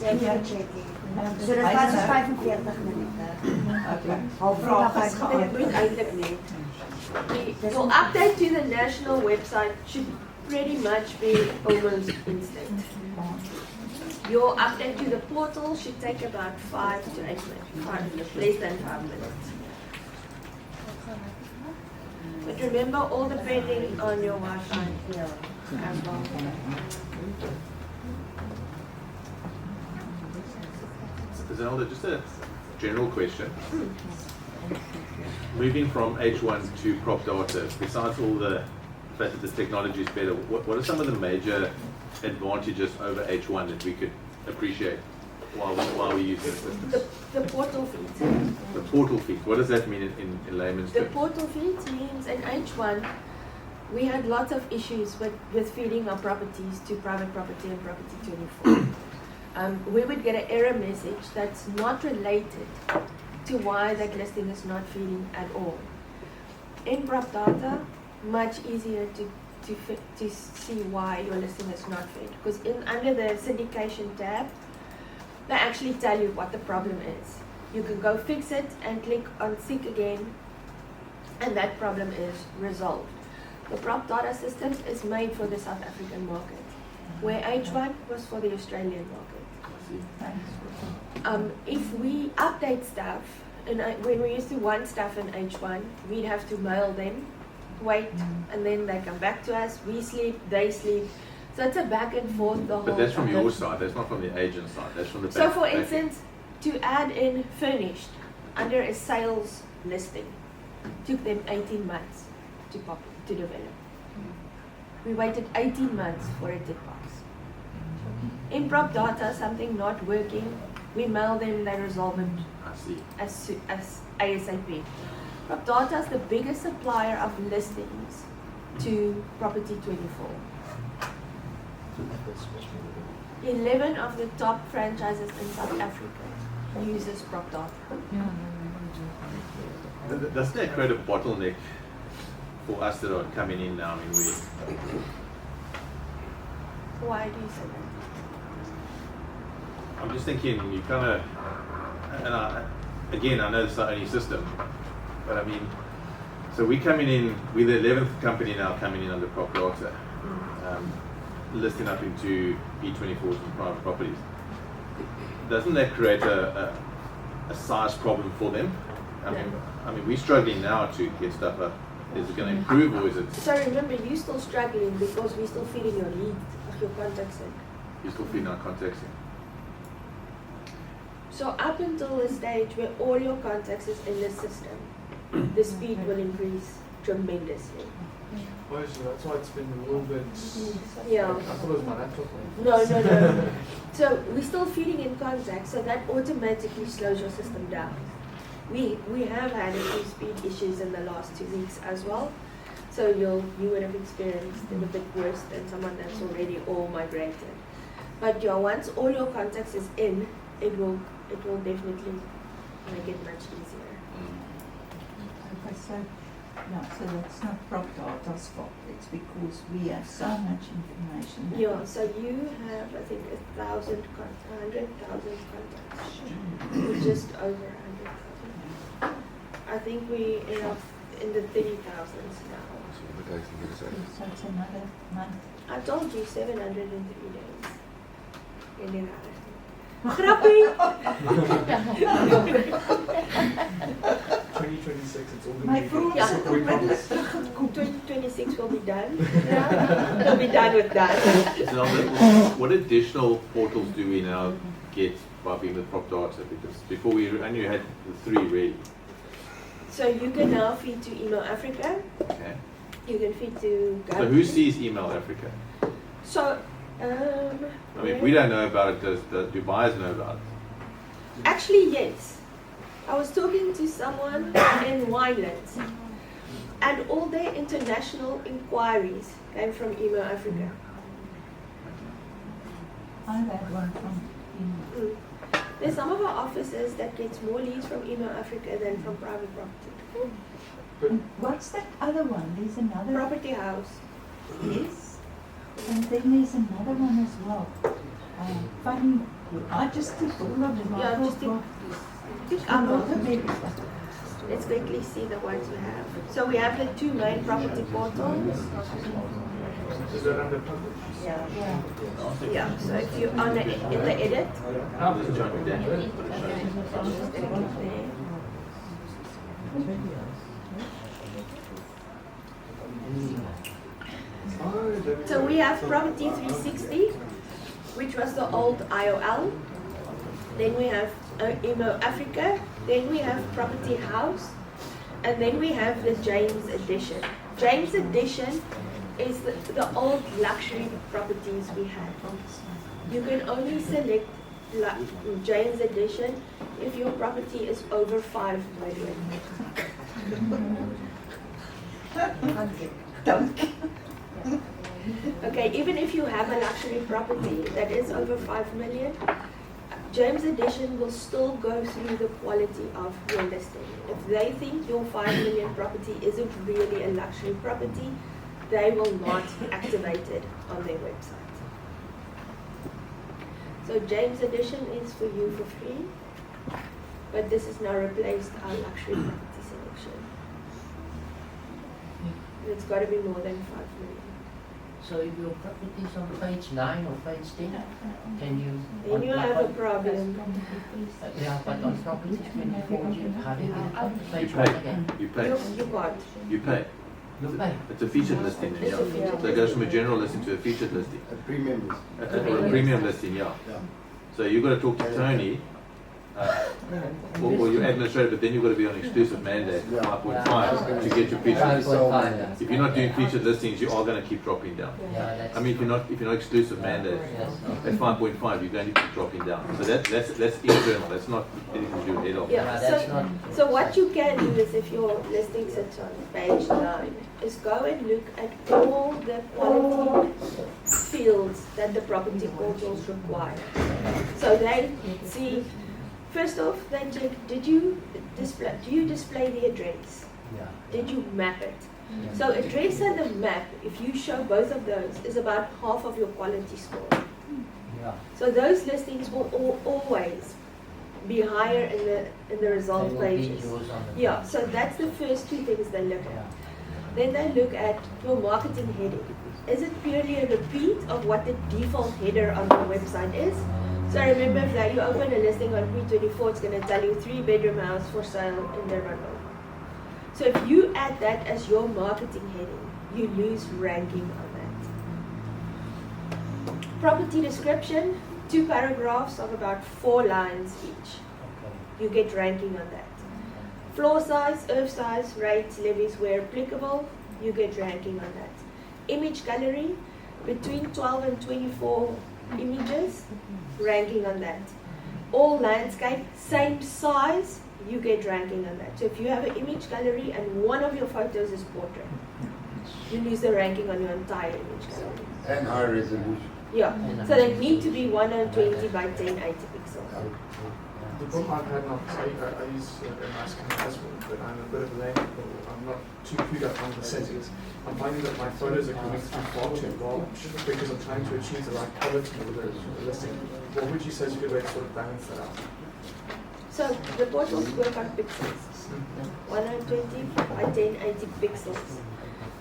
Speaker 8: So dit was 45 minute. Half
Speaker 2: Dit moet eintlik net. Your update to the national website should pretty much be almost instant. Your update to the portal should take about 5 to 8 minutes, less than 5 minutes. But remember, all depending on your Wi-Fi as well.
Speaker 7: Zelda, just a general question. Moving from H1 to Propdata, besides all the fact that the technology is better, what are some of the major advantages over H1 that we could appreciate while we use this?
Speaker 2: The portal feeds.
Speaker 7: The portal feeds, what does that mean in layman's
Speaker 2: The
Speaker 7: terms?
Speaker 2: portal feeds means in H1, we had lots of issues with feeding our properties to private property and property 24. We would get an error message that's not related to why that listing is not feeding at all. In Propdata, much easier to see why your listing is not fed, because under the syndication tab, they actually tell you what the problem is. You can go fix it and click on seek again, and that problem is resolved. The Propdata system is made for the South African market, where H1 was for the Australian market. If we update stuff, and when we used to want stuff in H1, we'd have to mail them, wait, and then they come back to us, we sleep, they sleep. So it's a back and forth the whole
Speaker 7: But that's from
Speaker 2: time.
Speaker 7: your side, that's not from the agent side, that's from the back.
Speaker 2: So for instance, to add in furnished under a sales listing took them 18 months to develop. We waited 18 months for it to pass. In Propdata, something not working, we mail them, they resolve it
Speaker 7: I see.
Speaker 2: as ASAP. Propdata is the biggest supplier of listings to Property 24. 11 of the top franchises in South Africa uses Propdata.
Speaker 7: Doesn't that create a bottleneck for us that are coming in now? I mean,
Speaker 2: Why do you say that?
Speaker 7: I'm just thinking, you kind of, and I know it's the only system, but I mean, so we're coming in, we're the 11th company now coming in under Propdata, listing up into E24s and private properties. Doesn't that create a size problem for them? I mean, we're struggling now to get stuff up. Is it going to improve, or is it?
Speaker 2: So remember, you're still struggling because we're still feeding your lead of your contacts in.
Speaker 7: You're still feeding our contacts in.
Speaker 2: So up until the stage where all your contacts is in the system, the speed will increase tremendously.
Speaker 10: Oh, so that's why it's been a little bit.
Speaker 2: Yeah.
Speaker 10: I thought it was my laptop.
Speaker 2: No. So we're still feeding in contacts, so that automatically slows your system down. We have had a few speed issues in the last 2 weeks as well. So you would have experienced it a bit worse than someone that's already all migrated. But once all your contacts is in, it will definitely make it much easier.
Speaker 4: Okay, so that's not Propdata's fault. It's because we have so much information.
Speaker 2: Yeah, so you have, I think, 100,000 contacts. Just over 100,000. I think we end up in the 30,000s now.
Speaker 4: So it's another month.
Speaker 2: I told you 703 days. In Grappie!
Speaker 10: 2026, it's all
Speaker 4: My
Speaker 10: going to
Speaker 4: food
Speaker 10: be.
Speaker 4: is
Speaker 10: We promise.
Speaker 2: 2026 will be done. Yeah. We'll be done with that.
Speaker 7: So what additional portals do we now get by being with Propdata? Because before we only had the 3 really.
Speaker 2: So you can now feed to Email Africa.
Speaker 7: Okay.
Speaker 2: You can feed to
Speaker 7: So who sees Email Africa?
Speaker 2: So,
Speaker 7: I mean, if we don't know about it, do buyers know about it?
Speaker 2: actually, yes. I was talking to someone in Wineland, and all their international inquiries came from Email Africa.
Speaker 4: I've had one from Email.
Speaker 2: There's some of our offices that gets more leads from Email Africa than from private property.
Speaker 4: And what's that other one? There's another.
Speaker 2: Property House.
Speaker 4: Yes. And then there's another one as well. Funny. I just took all of them.
Speaker 2: Yeah, just
Speaker 4: America.
Speaker 2: Let's quickly see the ones we have. So we have the 2 main property portals.
Speaker 10: Is that under public?
Speaker 4: Yeah.
Speaker 2: Yeah, so if you in the edit,
Speaker 7: Just join me there.
Speaker 2: just click there. So we have Property 360, which was the old IOL. Then we have Email Africa. Then we have Property House. And then we have the James Edition. James Edition is the old luxury properties we had. You can only select James Edition if your property is over 5 million. Okay, even if you have a luxury property that is over 5 million, James Edition will still go through the quality of your listing. If they think your 5 million property isn't really a luxury property, they will not activate it on their website. So James Edition is for you for free, but this has now replaced our luxury property selection. It's got to be more than 5 million.
Speaker 12: So if your property is on page 9 or page 10, can you...
Speaker 2: Then you have a problem.
Speaker 12: Yeah, but on properties 24, how do you get it on
Speaker 7: You
Speaker 12: page 1
Speaker 7: pay.
Speaker 12: again?
Speaker 7: You pay.
Speaker 2: You got.
Speaker 7: You pay.
Speaker 12: You pay.
Speaker 7: It's a featured listing, then, yeah. So it goes from a general listing to a featured listing.
Speaker 6: A premium list.
Speaker 7: Or a premium listing, yeah.
Speaker 6: Yeah.
Speaker 7: So you've got to talk to Tony or your administrator, but then you've got to be on exclusive mandate 5.5 to get your featured.
Speaker 12: 5.5.
Speaker 7: If you're not doing featured listings, you are going to keep dropping down.
Speaker 12: Yeah, that's
Speaker 7: I mean, if you're not exclusive mandate at 5.5, you're going to keep dropping down. So that's internal. That's not anything to do with head office.
Speaker 2: Yeah,
Speaker 12: that's
Speaker 2: so,
Speaker 12: not.
Speaker 2: so what you can do is, if your listing sits on page 9, is go and look at all the quality fields that the property portals require. So they see, first off, they check, do you display the address?
Speaker 12: Yeah.
Speaker 2: Did you map it?
Speaker 12: Yeah.
Speaker 2: So address and the map, if you show both of those, is about half of your quality score.
Speaker 12: Yeah.
Speaker 2: So those listings will always be higher in the result
Speaker 12: They will be
Speaker 2: pages.
Speaker 12: yours on the
Speaker 2: Yeah,
Speaker 12: page.
Speaker 2: so that's the first two things they look at.
Speaker 12: Yeah.
Speaker 2: Then they look at your marketing heading. Is it purely a repeat of what the default header on your website is? So remember, if you open a listing on P24, it's going to tell you 3-bedroom house for sale in Durbanville. So if you add that as your marketing heading, you lose ranking on that. Property description, 2 paragraphs of about 4 lines each.
Speaker 12: Okay.
Speaker 2: You get ranking on that. Floor size, earth size, rates, levies where applicable, you get ranking on that. Image gallery, between 12 and 24 images, ranking on that. All landscape, same size, you get ranking on that. So if you have an image gallery and one of your photos is portrait, you lose the ranking on your entire image gallery.
Speaker 6: And high resolution.
Speaker 2: Yeah, so they need to be 120 by 1080 pixels.
Speaker 10: The problem I've had, not I use a nice kind of as well, but I'm a bit of a lame, I'm not too clued up on the settings. I'm finding that my photos are coming through far too large because I'm trying to achieve the right quality of the listing. What would you say is a good way to sort of balance that out?
Speaker 2: So the portals work on pixels, 120 by 1080 pixels.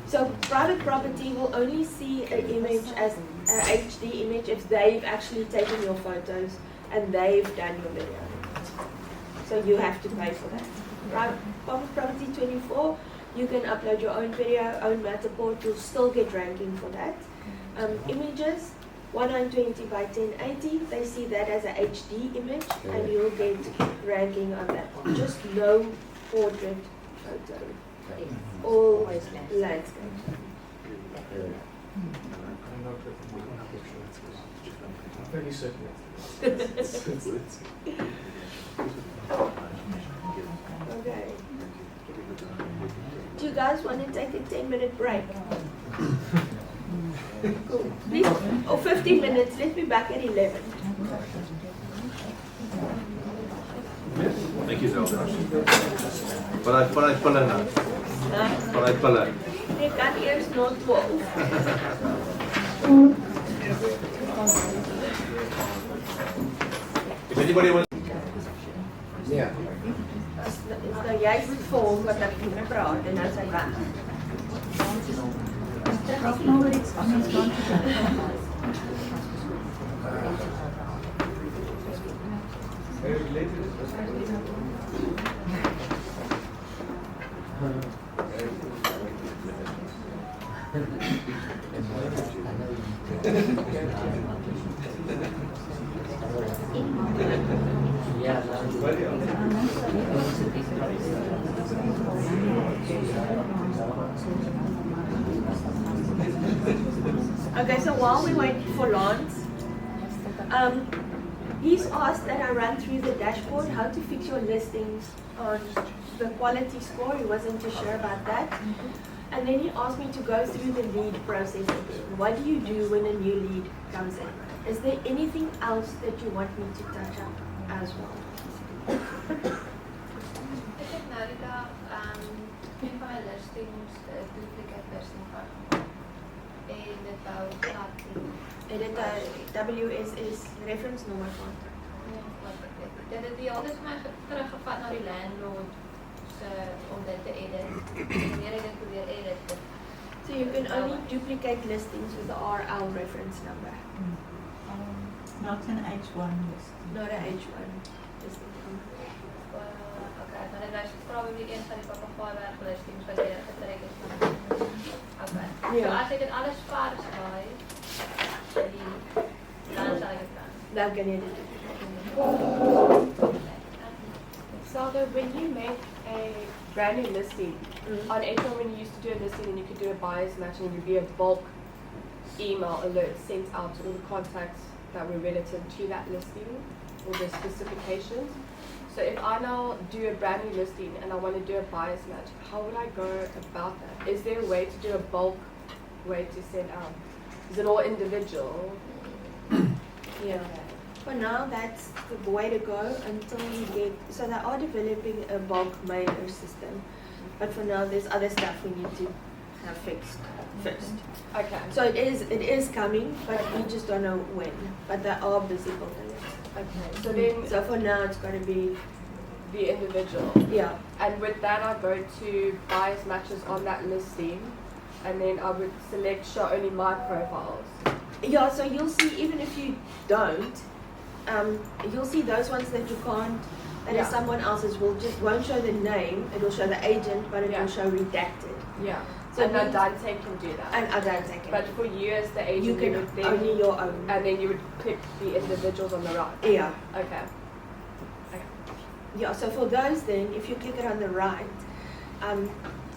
Speaker 2: So private property will only see an image as an HD image if they've actually taken your photos and they've done your video. So you have to pay for that. Public property 24, you can upload your own video, own Matterport, you'll still get ranking for that. Images, 120 by 1080, they see that as an HD image and you'll get ranking on that. Just no portrait photo. All landscape.
Speaker 10: I'm fairly certain.
Speaker 2: Okay. Do you guys want to take a 10-minute break? Cool. Please, or 15 minutes. Let's be back at 11.
Speaker 7: Thank you, Zelda. Vanuit Pullen nou. Vanuit Pullen.
Speaker 2: Ik kan eerst nog 12.
Speaker 7: If anybody wants...
Speaker 6: Yeah.
Speaker 2: Is nou juist vol wat ek moet praat en nou is hy weg. Okay, so while we wait for Lance, he's asked that I run through the dashboard how to fix your listings on the quality score. He wasn't too sure about that. And then he asked me to go through the lead process again. What do you do when a new lead comes in? Is there anything else that you want me to touch up as well?
Speaker 5: Ek het nou die dag een van my listings, duplicate listing gehad. En dit wou plat doen.
Speaker 2: En dit WSS reference nummer van.
Speaker 5: Dit het die altyd my teruggevat na die landlord om dit te edit. Wanneer ek dit probeer edit.
Speaker 2: So you can only duplicate listings with the RL reference number.
Speaker 4: Not an H1 list.
Speaker 2: Not an H1 listing number.
Speaker 5: Okay, maar dit was probably een van die papagooi listings wat jy getrek is. Okay. So as ek dit alles vaardig kry, dan sal ek dit kan.
Speaker 2: Dan kan jy dit doen.
Speaker 13: Zelda, when you make a brand new listing, on April when you used to do a listing and you could do a buyer's matching, it would be a bulk email alert sent out to all the contacts that were relative to that listing or the specifications. So if I now do a brand new listing and I want to do a buyer's match, how would I go about that? Is there a way to do a bulk way to send out? Is it all individual?
Speaker 2: Yeah. For now, that's the way to go until you get. So they are developing a bulk mailer system, but for now, there's other stuff we need to have fixed first.
Speaker 13: Okay.
Speaker 2: So it is coming, but we just don't know when. But they are busy building it.
Speaker 13: Okay. So then,
Speaker 2: So for now, it's going to be
Speaker 13: the individual.
Speaker 2: Yeah.
Speaker 13: And with that, I go to buyer's matches on that listing, and then I would select show only my profiles.
Speaker 2: Yeah. So you'll see, even if you don't, you'll see those ones that you can't. That is someone else's won't show the name. It will show the agent, but it will show redacted.
Speaker 13: Yeah.
Speaker 2: So
Speaker 13: and Adante can do that.
Speaker 2: And Adante can.
Speaker 13: But for you as the agent,
Speaker 2: you can
Speaker 13: would then,
Speaker 2: only your own.
Speaker 13: And then you would click the individuals on the right.
Speaker 2: Yeah.
Speaker 13: Okay.
Speaker 2: Yeah. So for those, then, if you click it on the right,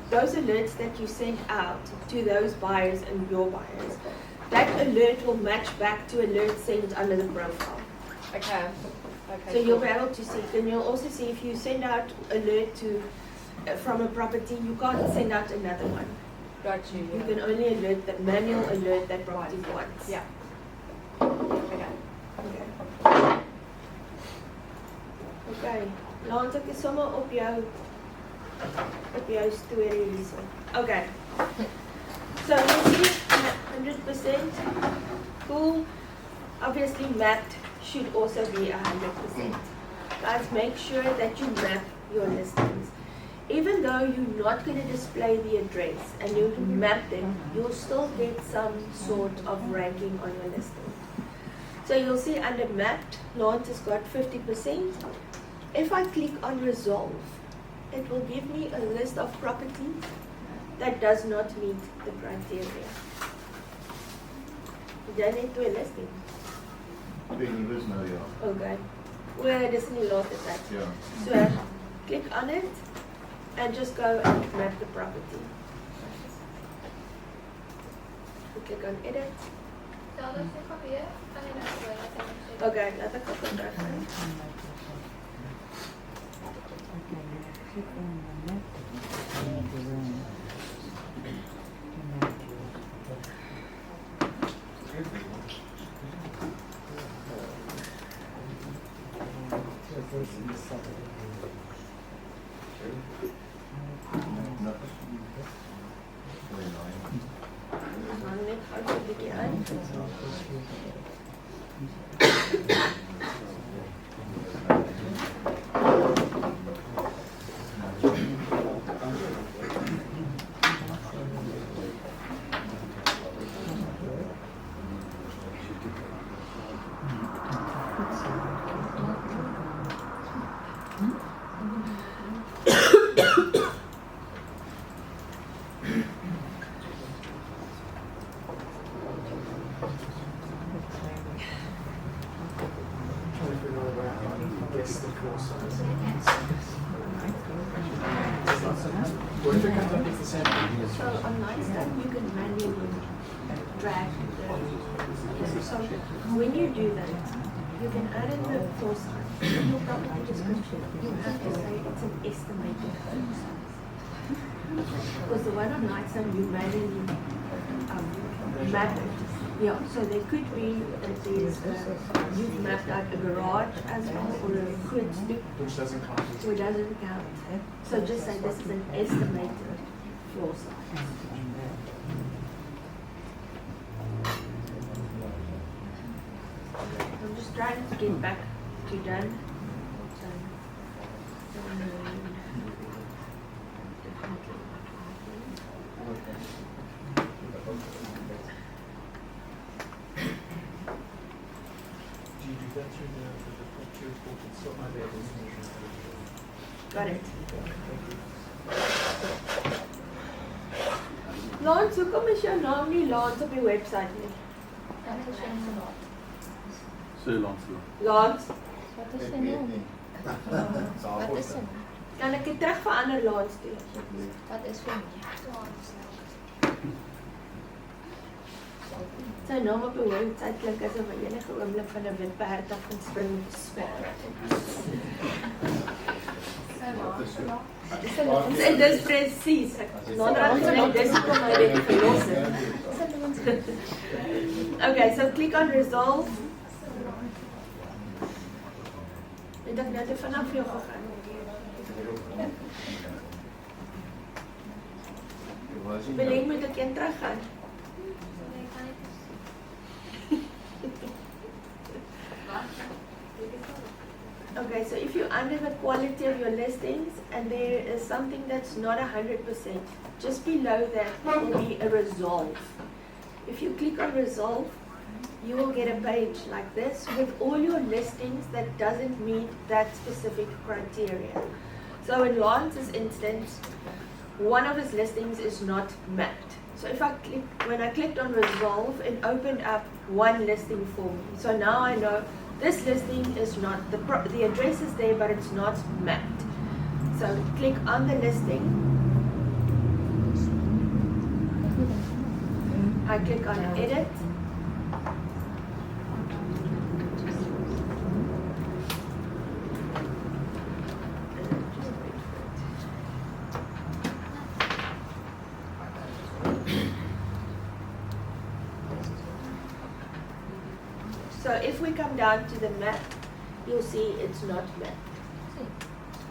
Speaker 2: those alerts that you send out to those buyers and your buyers, that alert will match back to alerts sent under the profile.
Speaker 13: Okay.
Speaker 2: So you'll be able to see. Then you'll also see if you send out alert to from a property, you can't send out another one.
Speaker 13: Got you. Yeah.
Speaker 2: You can only alert the manual alert that property wants.
Speaker 13: Yeah. Okay.
Speaker 2: Okay. Laat ek dit sommer op jou storie hierso. Okay. So you see 100% cool. Obviously mapped should also be 100%. Guys, make sure that you map your listings. Even though you're not going to display the address and you map them, you'll still get some sort of ranking on your listing. So you'll see under mapped, Lawrence has got 50%. If I click on resolve, it will give me a list of properties that does not meet the criteria. Dan het twee listings. Okay. Well, dis nie later that.
Speaker 3: Yeah.
Speaker 2: So click on it and just go and map the property. You click on edit. Okay, laat ek op terug. So on Lightstone, you can manually drag the. So when you do that, you can add in the floor size. In your property description, you have to say it's an estimated home size. Because the one on Lightstone, you manually map it. Yeah, so there could be that there's you've mapped out a garage as well or a crib stoop.
Speaker 10: Which doesn't count.
Speaker 2: Which doesn't count. So just say this is an estimated floor size. I'm just trying to get back to done.
Speaker 10: Do you do that through the property report itself? My bad,
Speaker 2: Got it. Lawrence, hoekom is jou naam nie Lawrence op die website nie?
Speaker 7: Sir Lancelot.
Speaker 2: Lawrence?
Speaker 5: Wat is sy naam? Wat is dit?
Speaker 2: Kan ek dit terug verander laas toe?
Speaker 5: Wat is vir my?
Speaker 2: Sy naam op die website klink asof hy enige oomblik van 'n wit perd af gaan spring met 'n sper. En dis presies. Nadat ek dis kom my dit verlos het. Okay, so click on resolve. Ek dink net vanaf jou gegaan. Wil jy moet ek een teruggaan? Okay, so if you're under the quality of your listings and there is something that's not 100%, just below that will be a resolve. If you click on resolve, you will get a page like this with all your listings that doesn't meet that specific criteria. So in Lance's instance, one of his listings is not mapped. So if when I clicked on resolve, it opened up one listing for me. So now I know this listing is not, the address is there, but it's not mapped. So click on the listing. I click on edit. So if we come down to the map, you'll see it's not mapped.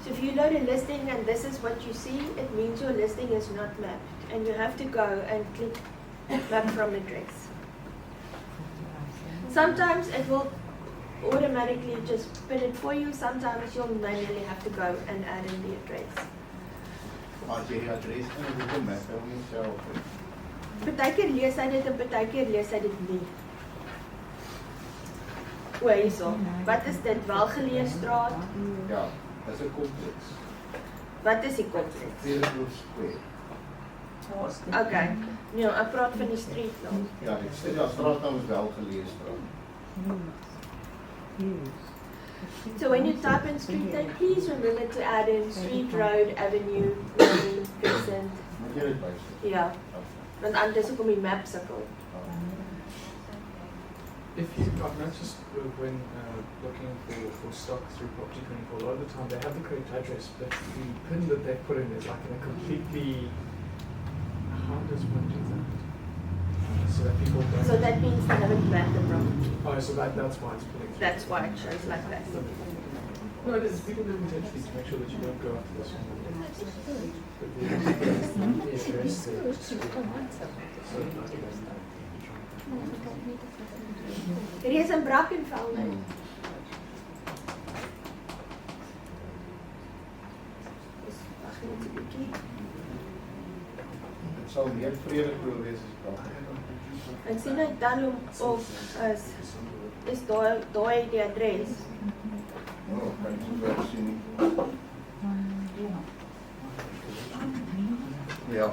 Speaker 2: So if you load a listing and this is what you see, it means your listing is not mapped. And you have to go and click map from address. Sometimes it will automatically just pin it for you. Sometimes you'll manually have to go and add in the address. Partykeer lees hy dit en partykeer lees hy dit nie. O, hierso. Wat is dit? Welgeleesstraat?
Speaker 6: Ja, dat is een complex.
Speaker 2: Wat is die complex? Okay. Nee, ek praat van die street naam.
Speaker 6: Ja, die straatnaam is Welgeleesstraat.
Speaker 2: So when you type in street name, please remember to add in street, road, avenue, lane, crescent.
Speaker 6: Moet jy dit bysit?
Speaker 2: Ja. Want anders hoekom die map sukkel.
Speaker 10: If you, I've noticed when looking for stock through Propdata Training, a lot of the time they have the correct address, but the pin that they put in is like in a completely, how does one do that? So that people don't...
Speaker 2: So that means they haven't mapped the property.
Speaker 10: Oh, so that's why it's pulling through.
Speaker 2: That's why it shows like that.
Speaker 10: No, it is. People do intentionally to make sure that you don't go after this one.
Speaker 2: Hier is 'n Brackenfell.
Speaker 6: Het sal meer vredepoel wees as Brackenfell.
Speaker 2: En sien hy dan of is daai die adres?
Speaker 6: Oh, kan jy wel sien. Ja.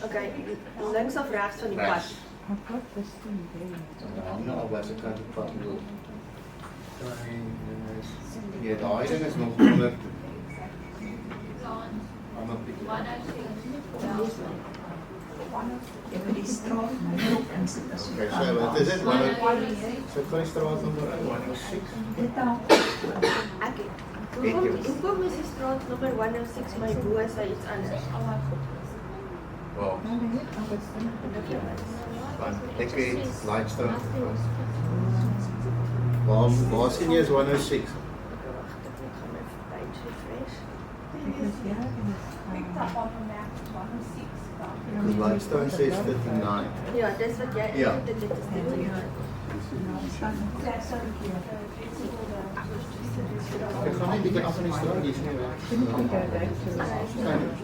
Speaker 2: Okay, links of regs van die pad?
Speaker 6: Nou, was ek aan die pad loop. Ja, daai ding is nog onder.
Speaker 4: Jy moet die straat loop en sit as
Speaker 6: Kijk, so, wat is dit? So, kan die straatnommer 106?
Speaker 4: dit al.
Speaker 2: Hoekom is die straatnommer 106 my bo as hy iets anders?
Speaker 6: Wow. Ek weet, Lightstone. Waar sien jy is 106? Because Lightstone says 59.
Speaker 2: Ja, dis wat jy
Speaker 6: Ja.
Speaker 2: dit is 39.
Speaker 6: Ek gaan net 'n bietjie af van die straat hier sien.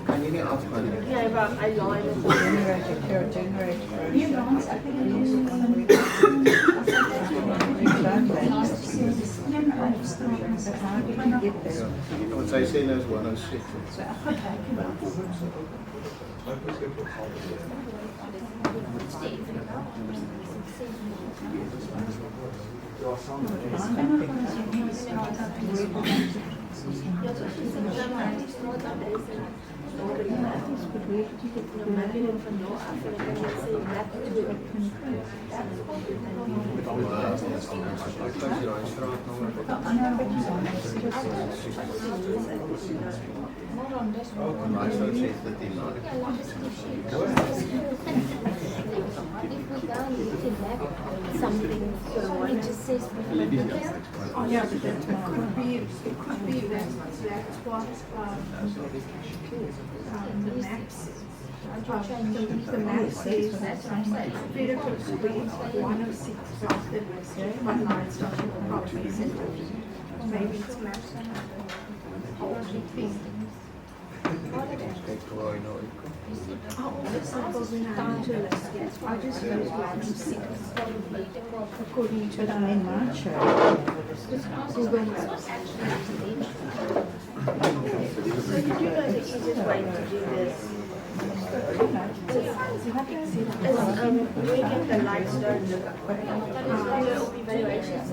Speaker 6: Kan jy nie afgaan nie?
Speaker 2: Ja, maar hy laai dit.
Speaker 4: Nie langs ek het
Speaker 6: Want sy sê nou is 106.
Speaker 10: there are some
Speaker 2: something, so it just says
Speaker 4: Oh, yeah, but it could be that's what, the maps. The map says critical screen of 106 drafted with 1 line structure property center. Maybe it's maps. Oh, the samples in our list. I just use 106 according to the main marcher. Google Maps.
Speaker 2: So did you know the easiest way to do this is making the Lightstone look up. All evaluations.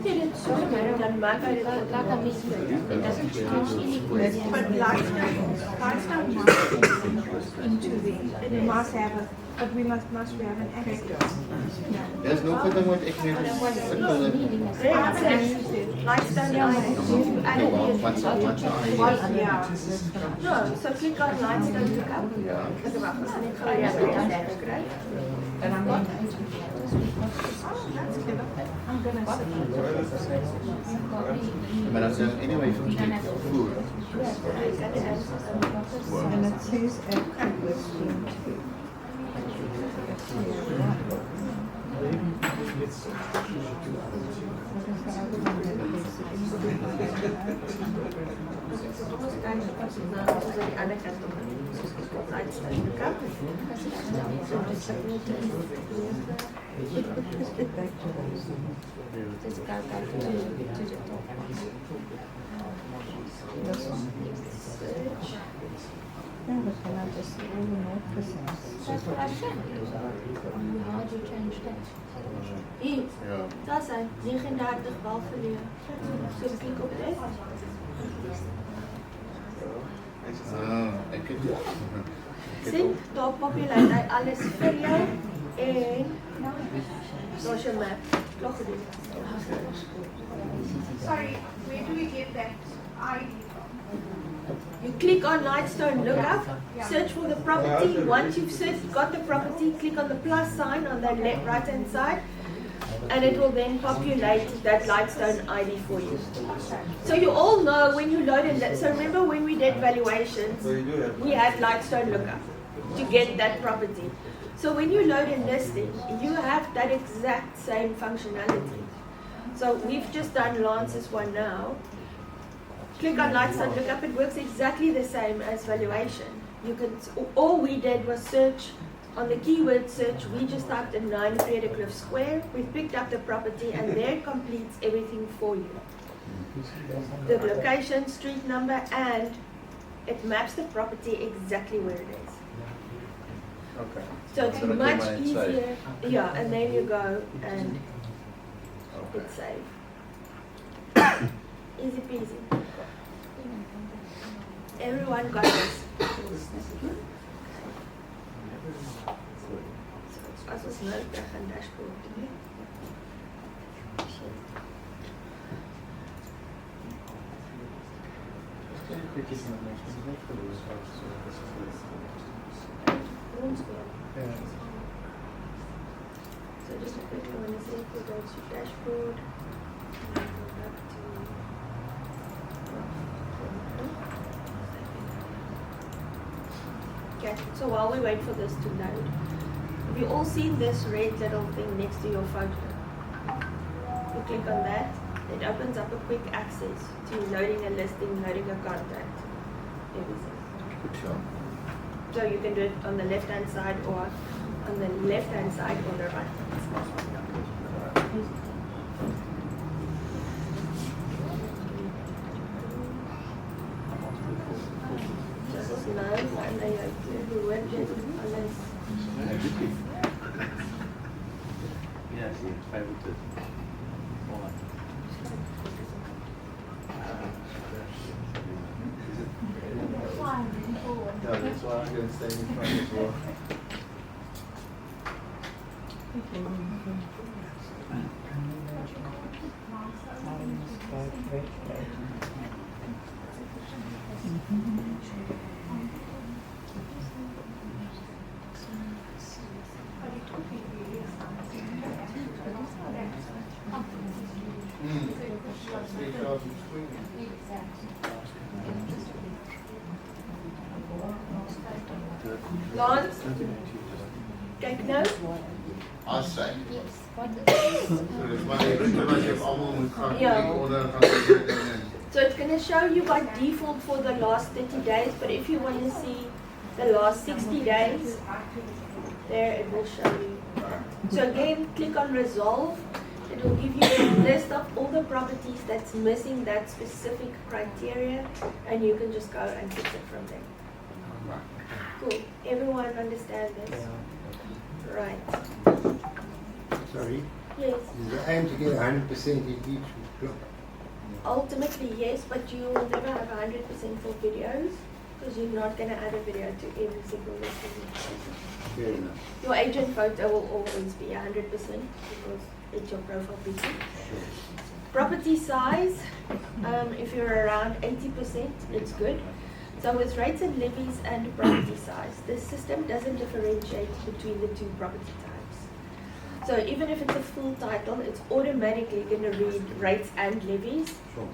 Speaker 2: Dan maak hy dit like a mistake. It doesn't change anything.
Speaker 4: But Lightstone must into the, it must have a, but we must have an access.
Speaker 6: There's no good what ik net
Speaker 2: Lightstone
Speaker 4: Yeah.
Speaker 2: No, so click on Lightstone look up.
Speaker 4: And I'm going I'm gonna
Speaker 6: Maar dat is anyway from food.
Speaker 4: and it says at question 2. Yeah, but then I just really more precise.
Speaker 2: That's what I said. How do you change that? Hier, dat zijn 39 balverliezen. So klik op dit.
Speaker 6: Ek het
Speaker 2: Sien, daar populair hy alles vir jou en daar's jou map. Klaar gedoen.
Speaker 4: Sorry, where do we get that ID?
Speaker 2: You click on Lightstone Lookup, search for the property. Once you've got the property, click on the plus sign on the left right hand side, and it will then populate that Lightstone ID for you. So you all know when you load in, so remember when we did valuations, we had Lightstone Lookup to get that property. So when you load in listing, you have that exact same functionality. So we've just done Lance's one now. Click on Lightstone Lookup, it works exactly the same as valuation. You can, all we did was search on the keyword search. We just typed in 9 Predicliffe Square. We picked up the property, and there it completes everything for you. The location, street number, and it maps the property exactly where it is.
Speaker 6: Okay.
Speaker 2: So it's
Speaker 6: So that
Speaker 2: much
Speaker 6: when it's saved.
Speaker 2: easier. Yeah, and then you go and it's saved. Easy peasy. Everyone got this. As ons nou terug aan dashboard. So just a quick one is if we go to dashboard. And go back to okay, so while we wait for this to load, have you all seen this red little thing next to your photo? You click on that, it opens up a quick access to loading a listing, loading a contact, everything. So you can do it on the left hand side or on the left hand side or the right hand side.
Speaker 7: Yes, favoritism.
Speaker 5: forward.
Speaker 6: Yeah, that's why I'm going to stay in front as well.
Speaker 2: Lance, take notes.
Speaker 6: I say.
Speaker 5: Yes. What
Speaker 2: So it's going to show you by default for the last 30 days, but if you want to see the last 60 days, there it will show you. So again, click on resolve. It will give you a list of all the properties that's missing that specific criteria, and you can just go and fix it from there. Cool. Everyone understand this? Right.
Speaker 14: Sorry?
Speaker 2: Yes.
Speaker 14: Is the aim to get 100% in each block?
Speaker 2: Ultimately, yes, but you will never have 100% for videos because you're not going to add a video to every single listing.
Speaker 14: Fair enough.
Speaker 2: Your agent photo will always be 100% because it's your profile picture.
Speaker 14: Sure.
Speaker 2: Property size, if you're around 80%, it's good. So with rates and levies and property size, the system doesn't differentiate between the two property types. So even if it's a full title, it's automatically going to read rates and levies,
Speaker 14: Sure.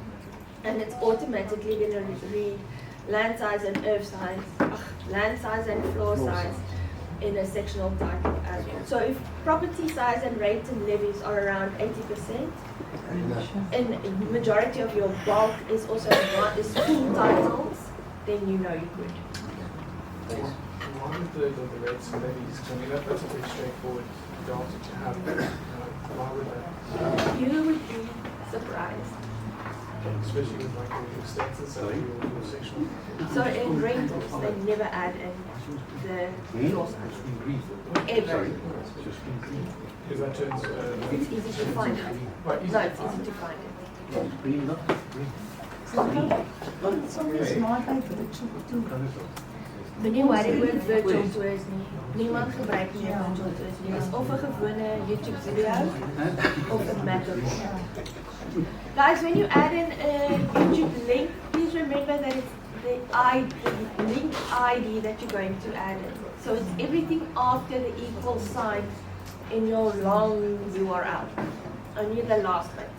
Speaker 2: and it's automatically going to read land size and earth size, land size and floor size in a sectional title as well. So if property size and rates and levies are around 80%, and majority of your bulk is also is full titles, then you know you're good.
Speaker 10: One of the rates and levies, I mean, that's a pretty straightforward data to have. Why would that?
Speaker 2: You would be surprised.
Speaker 10: Especially with like your extensions and your sectional.
Speaker 2: So in rentals, they never add in the floor size. Ever.
Speaker 10: Because that turns.
Speaker 2: It's easy to find it. No, it's easy to find it. Moenie worry oor virtual tours nie. Niemand gebruik nie virtual tours nie. Dit is of 'n gewone YouTube video of 'n Matterport. Guys, when you add in a YouTube link, please remember that it's the link ID that you're going to add in. So it's everything after the equal sign in your long URL. Only the last bit.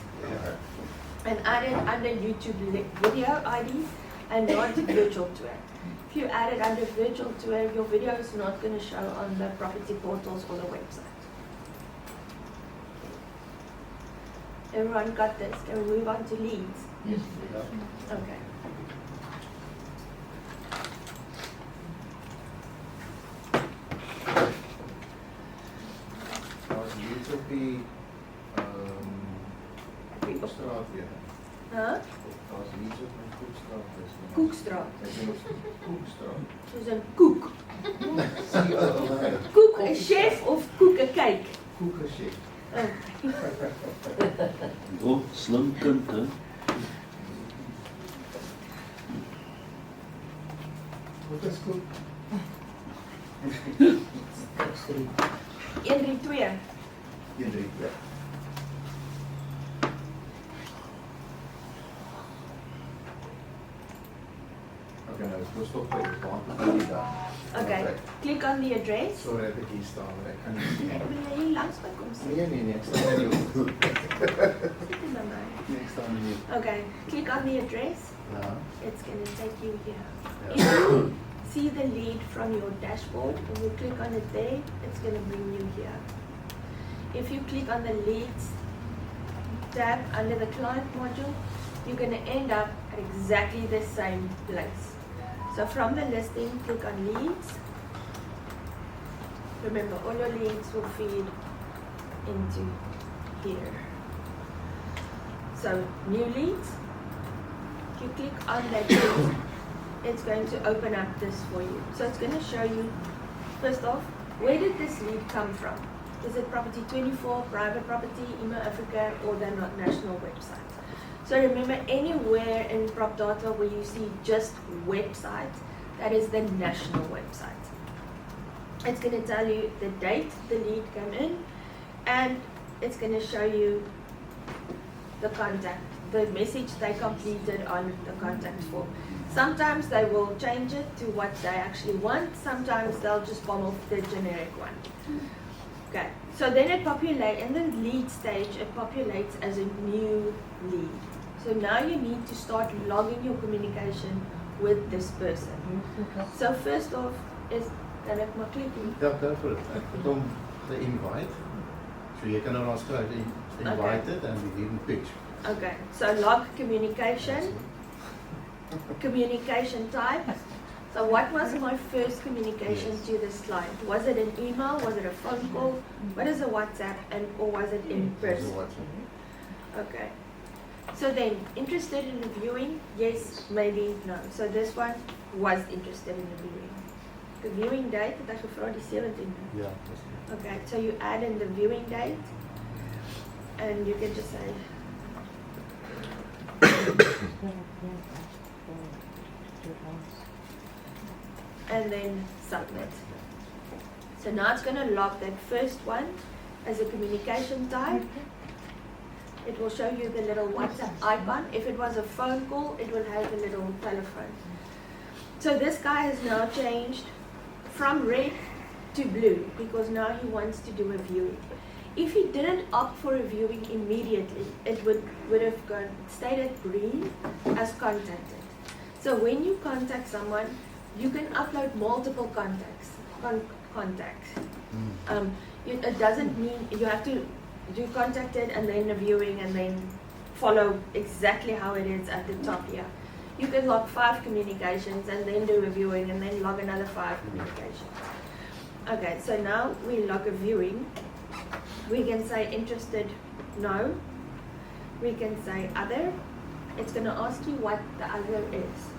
Speaker 2: And add it under YouTube video ID and not virtual tour. If you add it under virtual tour, your video is not going to show on the property portals or the website. Everyone got this? Can we move on to leads?
Speaker 14: Yes.
Speaker 2: Okay.
Speaker 6: Leads op die Koekstraat weer.
Speaker 2: Huh?
Speaker 6: Als leads op mijn Koekstraat is.
Speaker 2: Koekstraat.
Speaker 6: Koekstraat.
Speaker 2: Soos 'n koek. Koek 'n chef of koek 'n cake?
Speaker 6: Koek 'n chef.
Speaker 3: Oh, slim kind, hè?
Speaker 6: Wat is koek?
Speaker 2: 132.
Speaker 6: 132. Okay, nou, we'll stop by the bottom.
Speaker 2: Okay. Click on the address.
Speaker 6: Sorry, ek het hier staan, maar ek kan nie sien.
Speaker 2: Ek wil jy langs by kom sit.
Speaker 6: Nee, ek staan in die hoek.
Speaker 2: Sit in by my.
Speaker 6: Nee, ek staan in die hoek.
Speaker 2: Okay. Click on the address.
Speaker 6: Ja.
Speaker 2: It's going to take you here.
Speaker 6: Ja.
Speaker 2: If you see the lead from your dashboard, when you click on it there, it's going to bring you here. If you click on the leads tab under the client module, you're going to end up at exactly the same place. So from the listing, click on leads. Remember, all your leads will feed into here. So new leads. If you click on that lead, it's going to open up this for you. So it's going to show you, first off, where did this lead come from? Is it Property 24, Private Property, Emo Africa, or the national website? So remember, anywhere in Propdata where you see just website, That is the national website. It's going to tell you the date the lead came in, and it's going to show you the contact, the message they completed on the contact form. Sometimes they will change it to what they actually want. Sometimes they'll just bomb off the generic one. Okay, so then it populates, in the lead stage, it populates as a new lead. So now you need to start logging your communication with this person. So first off is, kan ek maar klik hier?
Speaker 6: Ja, go for it. Ek het hom ge-invite. So jy kan nou daar skryf invited and we didn't pitch.
Speaker 2: Okay, so log communication, communication type. So what was my first communication to this client? Was it an email? Was it a phone call? What is a WhatsApp? And or was it in person? Okay. So then, interested in reviewing? Yes, maybe, no. So this one was interested in reviewing. The viewing date, het hy gevra die 17e?
Speaker 6: Ja.
Speaker 2: Okay, so you add in the viewing date, and you can just say, and then submit. So now it's going to log that first one as a communication type. It will show you the little WhatsApp icon. If it was a phone call, it will have a little telephone. So this guy has now changed from red to blue because now he wants to do a viewing. If he didn't opt for a viewing immediately, it would have stayed at green as contacted. So when you contact someone, you can upload multiple contacts. It doesn't mean you have to do contacted and then a viewing and then follow exactly how it is at the top here. You can log 5 communications and then do a viewing and then log another 5 communications. Okay, so now we log a viewing. We can say interested, no. We can say other. It's going to ask you what the other is.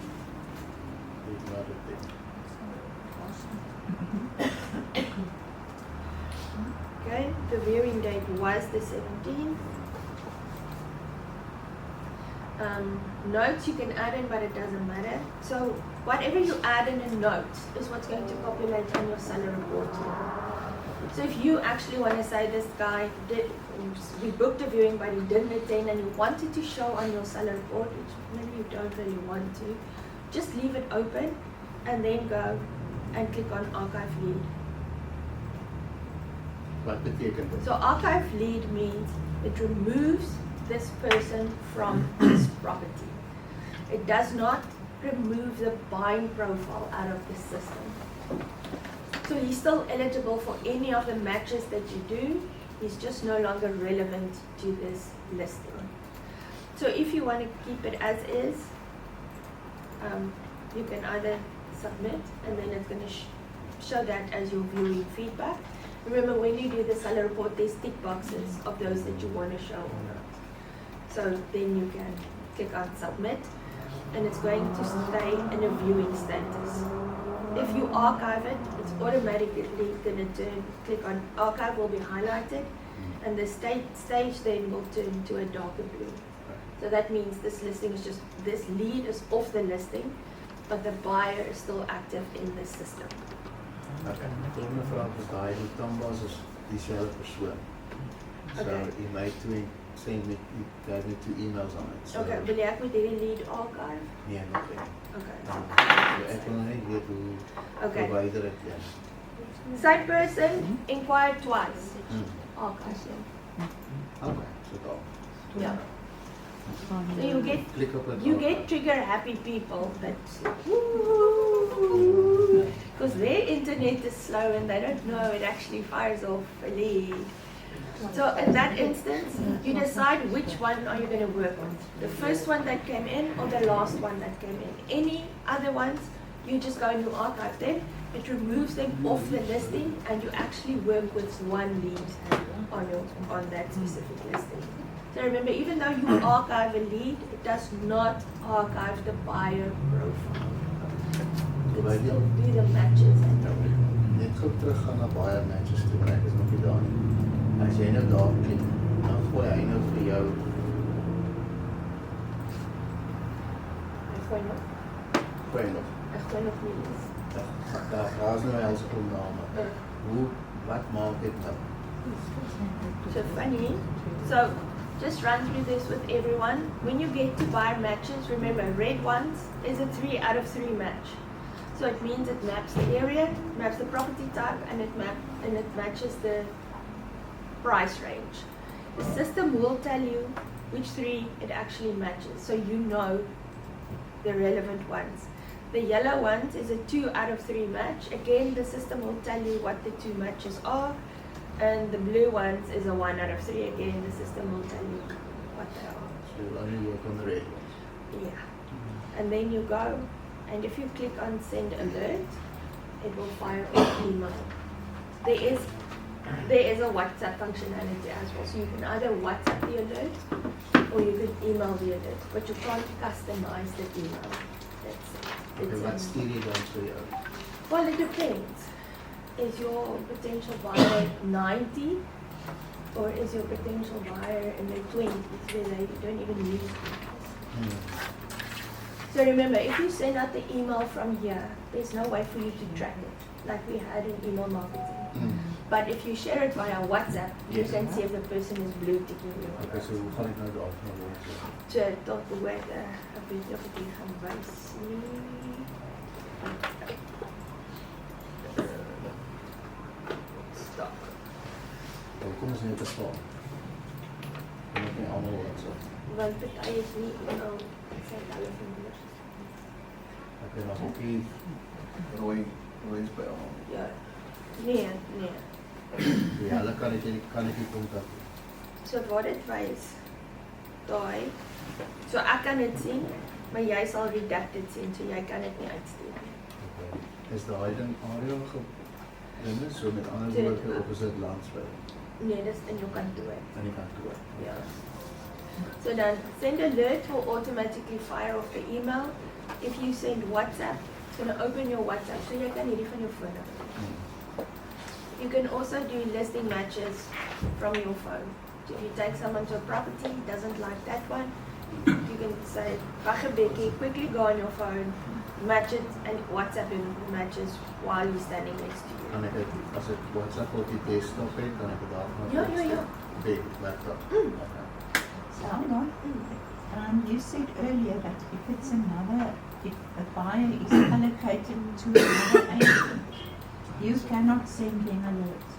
Speaker 2: Okay, the viewing date was the 17th. Notes you can add in, but it doesn't matter. So whatever you add in a note is what's going to populate on your seller report here. So if you actually want to say this guy we booked a viewing but he didn't attend and you wanted to show on your seller report, which maybe you don't really want to, just leave it open and then go and click on archive lead.
Speaker 6: Wat beteken dit?
Speaker 2: So archive lead means it removes this person from this property. It does not remove the buying profile out of the system. So he's still eligible for any of the matches that you do. He's just no longer relevant to this listing. So if you want to keep it as is, you can either submit and then it's going to show that as your viewing feedback. Remember, when you do the seller report, there's tick boxes of those that you want to show or not. So then you can click on submit and it's going to stay in a viewing status. If you archive it, it's automatically going to click on archive will be highlighted and the stage then will turn to a darker blue. So that means this listing is just, this lead is off the listing, but the buyer is still active in the system.
Speaker 6: Okay. Volgende vraag is daai die Tambas is dieselfde persoon. So he made he gave me 2 emails on it. So
Speaker 2: Okay, wil jy ek met hierdie lead archive?
Speaker 6: nee, nog nie.
Speaker 2: Okay.
Speaker 6: So ek wil net weet hoe
Speaker 2: Okay.
Speaker 6: verwyder ek dit.
Speaker 2: Same person inquired twice. Archive.
Speaker 6: Okay, so daar.
Speaker 2: Yeah. So you
Speaker 6: Click op het
Speaker 2: get trigger happy people that because their internet is slow and they don't know it actually fires off a lead. So in that instance, you decide which one are you going to work on. The first one that came in or the last one that came in. Any other ones, you just go and you archive them. It removes them off the listing and you actually work with one lead on that specific listing. So remember, even though you archive a lead, it does not archive the buyer profile. You can still do the matches.
Speaker 6: Net gou terug gaan na baie matches toe, maar ek is nog nie daar nie. As jy nou daar klik, dan gooi hy nou vir jou. Kwijt nog.
Speaker 2: Echt wel nog niet is.
Speaker 6: Daar is nou Else opname. Wat maakt dit nou?
Speaker 2: So funny. So just run through this with everyone. When you get to buy matches, remember red ones is a 3 out of 3 match. So it means it maps the area, maps the property type, and it matches the price range. The system will tell you which 3 it actually matches, so you know the relevant ones. The yellow ones is a 2 out of 3 match. Again, the system will tell you what the 2 matches are. And the blue ones is a 1 out of 3. Again, the system will tell you what they are.
Speaker 6: So you'll only work on the red ones.
Speaker 2: Yeah. And then you go, and if you click on send alert, it will fire an email. There is a WhatsApp functionality as well. So you can either WhatsApp the alert or you can email the alert, but you can't customize the email.
Speaker 6: Okay, what's the done for you?
Speaker 2: Well, it depends. Is your potential buyer 90 or is your potential buyer in their 20s where they don't even use it? So remember, if you send out the email from here, there's no way for you to track it like we had in email marketing. But if you share it via WhatsApp, you can see if the person is blue ticking you.
Speaker 6: Okay, so hoe ga ik nou de afname
Speaker 2: So tot behoort ek weet nie of ek hier gaan wys nie. Stop.
Speaker 6: Kom eens in te staan. Dan heb je allemaal wat zo.
Speaker 2: Want party is nie nou sê hulle van hulle.
Speaker 6: Okay, dan ook hier rooi is bij allemaal.
Speaker 2: Ja. Nee.
Speaker 6: Ja, dan kan ik die contact.
Speaker 2: So wat dit wys, daai. So ek kan dit sien, maar jy sal redacted sien, so jy kan dit nie uitstuur nie.
Speaker 6: Okay. Is daai dan area gedinne, so met ander woorde op is dit landspel?
Speaker 2: Nee, dis in jou kantoor.
Speaker 6: In die kantoor.
Speaker 2: Ja. So then send alert will automatically fire off the email. If you send WhatsApp, it's going to open your WhatsApp, so you can hierdie van jou phone af. You can also do listing matches from your phone. So if you take someone to a property, doesn't like that one, you can say, wag 'n bietjie, quickly go on your phone, match it and WhatsApp him matches while you're standing next to you.
Speaker 6: Kan ik het, als het WhatsApp op die desktop heeft, kan ik het daar nog
Speaker 2: Ja.
Speaker 6: big laptop.
Speaker 4: So hang on. You said earlier that if a buyer is allocated to another agent, you cannot send them alerts.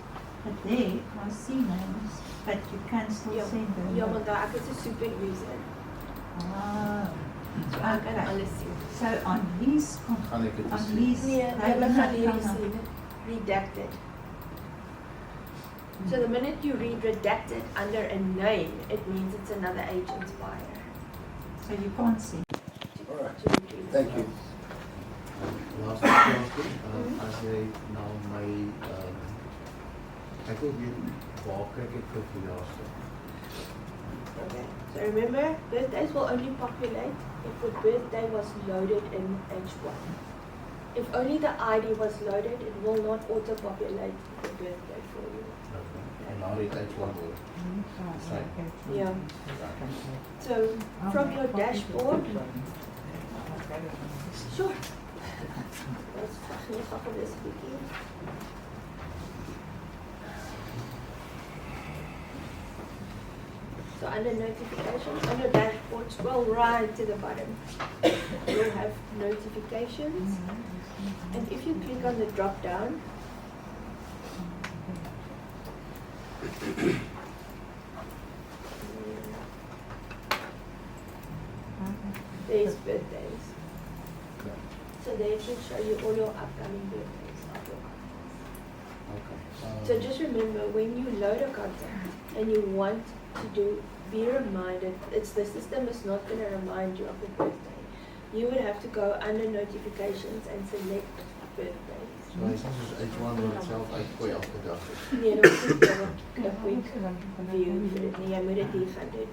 Speaker 4: But there, I see names, but you can still send them.
Speaker 2: Ja, want daar ek is 'n super user. So ek kan alles sien.
Speaker 4: So on these,
Speaker 2: Nee, hulle gaan hierdie sien. Redacted. So the minute you read redacted under a name, it means it's another agent's buyer.
Speaker 4: So you can't see.
Speaker 14: Alright, thank you.
Speaker 6: Last question, as jy nou my ek wil weet waar kyk ek vir verjaarsdag?
Speaker 2: Okay. So remember, birthdays will only populate if the birthday was loaded in H1. If only the ID was loaded, it will not auto-populate the birthday for you.
Speaker 6: En nou die H1 word.
Speaker 2: Yeah. So from your dashboard, sure. Let's fucking this begin. So under notifications, on your dashboard, scroll right to the bottom. You'll have notifications. And if you click on the drop down, there's birthdays. So they should show you all your upcoming birthdays of your contacts. So just remember, when you load a contact and you want to be reminded, the system is not going to remind you of the birthday. You would have to go under notifications and select birthdays.
Speaker 6: So is this H1 word itself uitgooi elke dag?
Speaker 2: Nee, dat is een quick view vir dit nie. Jy moet dit hier gaan doen.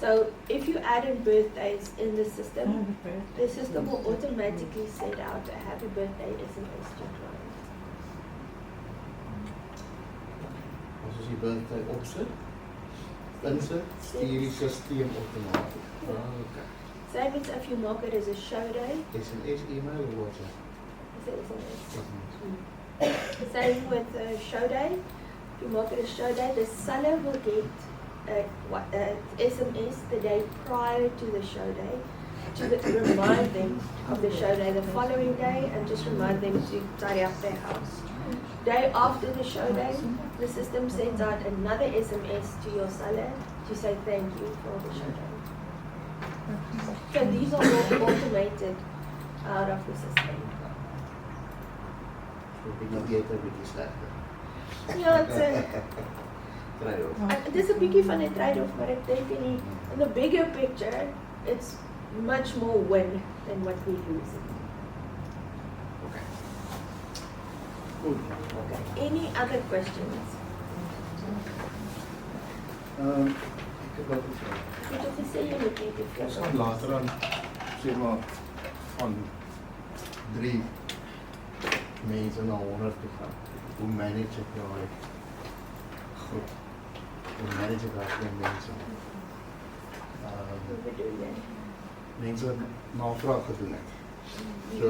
Speaker 2: So if you add in birthdays in the system will automatically send out a happy birthday SMS to your client.
Speaker 6: As jy birthday opsit, insit, stuur die systeem outomaties. Okay.
Speaker 2: Same as if you mark it as a show day.
Speaker 6: SMS, email or WhatsApp?
Speaker 2: Is it SMS?
Speaker 6: SMS.
Speaker 2: Same with show day. If you mark it as show day, the seller will get SMS the day prior to the show day to remind them of the show day the following day and just remind them to tidy up their house. Day after the show day, the system sends out another SMS to your seller to say thank you for the show day. So these are all automated out of the system.
Speaker 6: So bietjie beter, bietjie slegter.
Speaker 2: Ja,
Speaker 6: Trade-off.
Speaker 2: it is a bietjie van 'n trade-off, but it definitely, in the bigger picture, it's much more win than what we lose.
Speaker 6: Okay.
Speaker 2: Okay. Any other questions?
Speaker 3: Ek het wat gesê.
Speaker 2: Goed om te sê jy moet net
Speaker 3: Ons gaan later aan, sê maar, van 3
Speaker 6: mense na 100 te gaan. Hoe manage ek daai groep? Hoe manage ek daai mense?
Speaker 2: Hoe bedoel jy?
Speaker 6: Mense wat navraag gedoen het. So,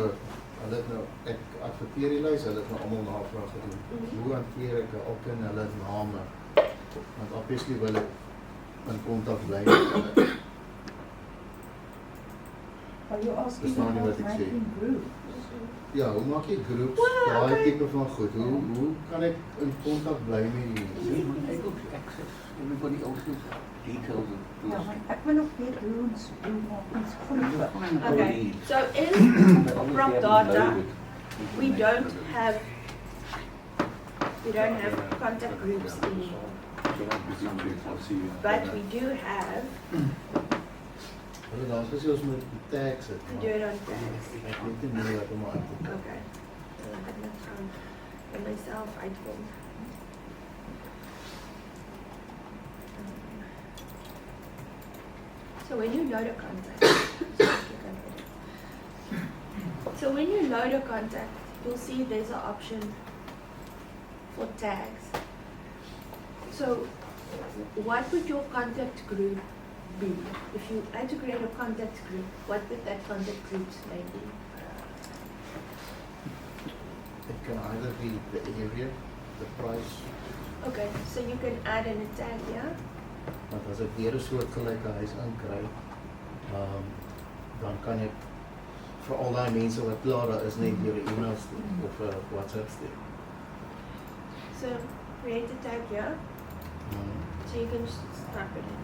Speaker 6: hulle het nou, ek adverteer die lys, hulle het nou almal navraag gedoen. Hoe hanteer ek elkeen hulle name? Want obviously wil ek in kontak bly met hulle.
Speaker 4: Are you asking
Speaker 6: Verstaan jy wat
Speaker 4: about
Speaker 6: ek sê?
Speaker 4: making groups?
Speaker 6: Ja, hoe maak jy groups?
Speaker 2: Wow,
Speaker 6: Daai
Speaker 2: okay.
Speaker 6: tipe van goed. Hoe kan ek in kontak bly met die mense?
Speaker 7: Able to access everybody else's details and
Speaker 4: Ja,
Speaker 7: tools.
Speaker 4: maar ek wil nog weet hoe ons groepe.
Speaker 2: Okay, so in Propdata, we don't have contact groups anymore. But we do have,
Speaker 6: Hulle daar is ons met die tags het.
Speaker 2: we do it on tags.
Speaker 6: Ek weet nie meer wat om aan te doen.
Speaker 2: Okay. So ek moet gaan by myself uitkom. So when you load a contact, you'll see there's an option for tags. So what would your contact group be? If you had to create a contact group, what would that contact group's name be?
Speaker 6: It can either be the area, the price,
Speaker 2: Okay, so you can add in a tag here.
Speaker 6: want as ek weer 'n soortgelyke huis inkry, dan kan ek vir al daai mense wat klaar daar is net deur 'n e-mail stuur of 'n WhatsApp stuur.
Speaker 2: So create a tag here. So you can just type it in.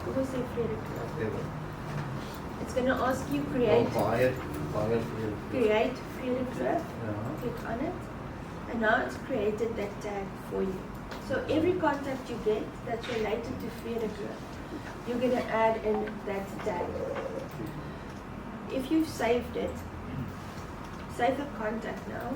Speaker 2: What was it? It's going to ask you create
Speaker 6: Baie
Speaker 2: create Freedom Club.
Speaker 6: Ja.
Speaker 2: Click on it. And now it's created that tag for you. So every contact you get that's related to Freedom Club, you're going to add in that tag. If you've saved it, save the contact now.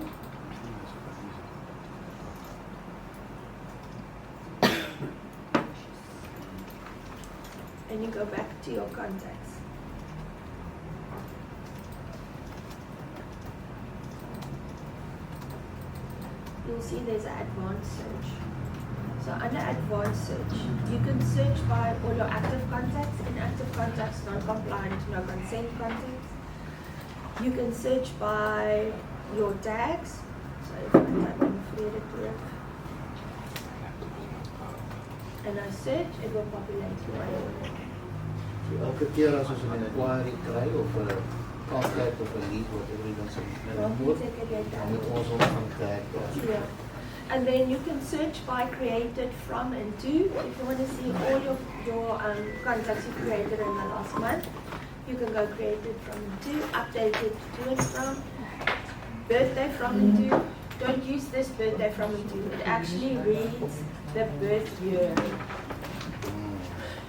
Speaker 2: And you go back to your contacts. You'll see there's an advanced search. So under advanced search, you can search by all your active contacts, inactive contacts, non-compliant, no consent contacts. You can search by your tags. So if I type in Freda Kloof and I search, it will populate my
Speaker 6: So elke keer as ons 'n inquiry kry of 'n contact of 'n lead whatever dan sê dan moet ons hom gaan tag.
Speaker 2: Yeah. And then you can search by created from and to. If you want to see all your contacts you created in the last month, you can go created from and to, updated to and from, birthday from and to. Don't use this birthday from and to. It actually reads the birth year,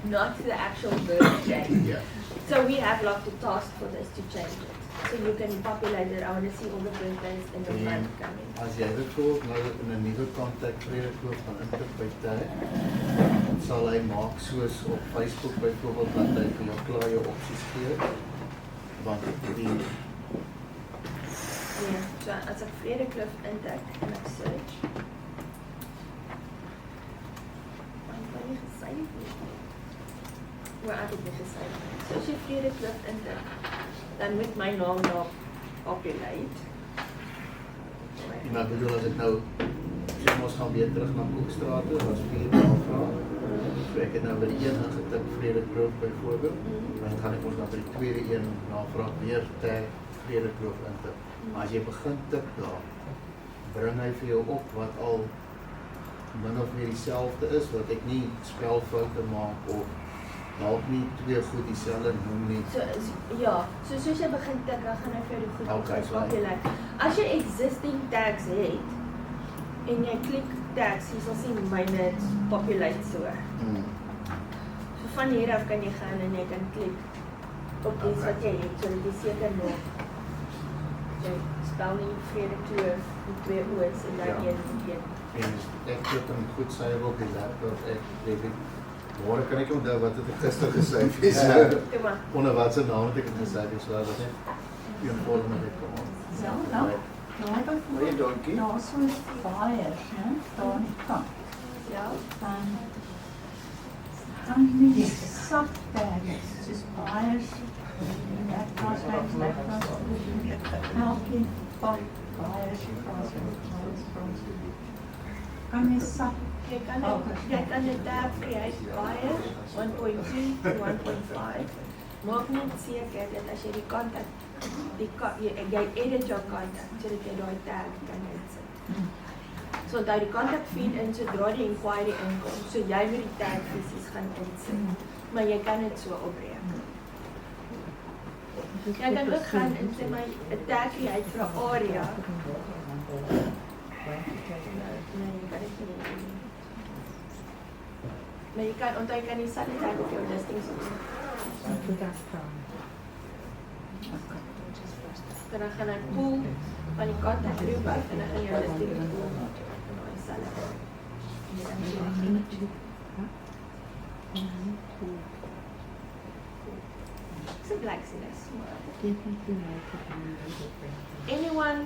Speaker 2: not the actual birthday.
Speaker 6: Yeah.
Speaker 2: So we have lots of tasks for this to change it. So you can populate it. I want to see all the birthdays in the month coming.
Speaker 6: As jy byvoorbeeld nou in 'n nuwe kontak Freda Kloof gaan intik by tag, sal hy maak soos op Facebook byvoorbeeld dat hy vir jou klaar jou opsies gee. Want die
Speaker 2: Yeah, so as ek Freda Kloof intik en ek search. Want wanneer gesave Waar had ik dit gezegd? So as jy vrede kloof intik, dan moet my naam daar populate.
Speaker 6: Maar ik bedoel, als ik nou, zeg maar, gaan weer terug naar Koekstraat, als we hier navraag. So ek het nou by die een ingetik, Vrede Kloof byvoorbeeld, dan gaan ek ons nou by die tweede een navraag weer tag Vrede Kloof intik. Maar as jy begin tik daar, bring hy vir jou op wat al min of meer dieselfde is, wat ek nie spelfoute maak of dalk nie twee goed dieselfde noem nie.
Speaker 2: Ja, soos jy begin tik, dan gaan hy vir jou die goed populate. As jy existing tags het, en jy klik tags, jy sal sien myne populate so. So van hier af kan jy gaan en jy kan klik op iets wat jy het, so dat jy seker nog jy spel nie Vrede Kloof met 2 O's en dan 1 en 1.
Speaker 6: En ek klik hem goed sy op die laptop, ek weet nie, môre kan ek onthou wat het ek gister gesyf is. Onder wat se naam het ek het gesyf is, so dat net een volgende week kom aan.
Speaker 4: Ja, nou. Daar so is buyers, né? Daar aan die kant.
Speaker 2: Ja.
Speaker 4: Dan die subtags, soos buyers, elkeen van buyers, kan jy sub
Speaker 2: Jy kan die tab create buyers 1.2 to 1.5. Maak net seker dat as jy die contact jy edit jou contact sodat jy daai tag kan insit. So onthou die contact feed in sodra die inquiry inkom, so jy moet die tag fisies gaan insit. Maar jy kan dit so opbreek. Jy kan ook gaan en sê my 'n tag create vir 'n area. Nee, jy kan dit nie. Maar jy kan onthou jy kan die selfde tag op jou listings opsit. Dan gaan ek pull van die contact groep af en dan gaan jy listing pull en daai selfde. So like this. Anyone?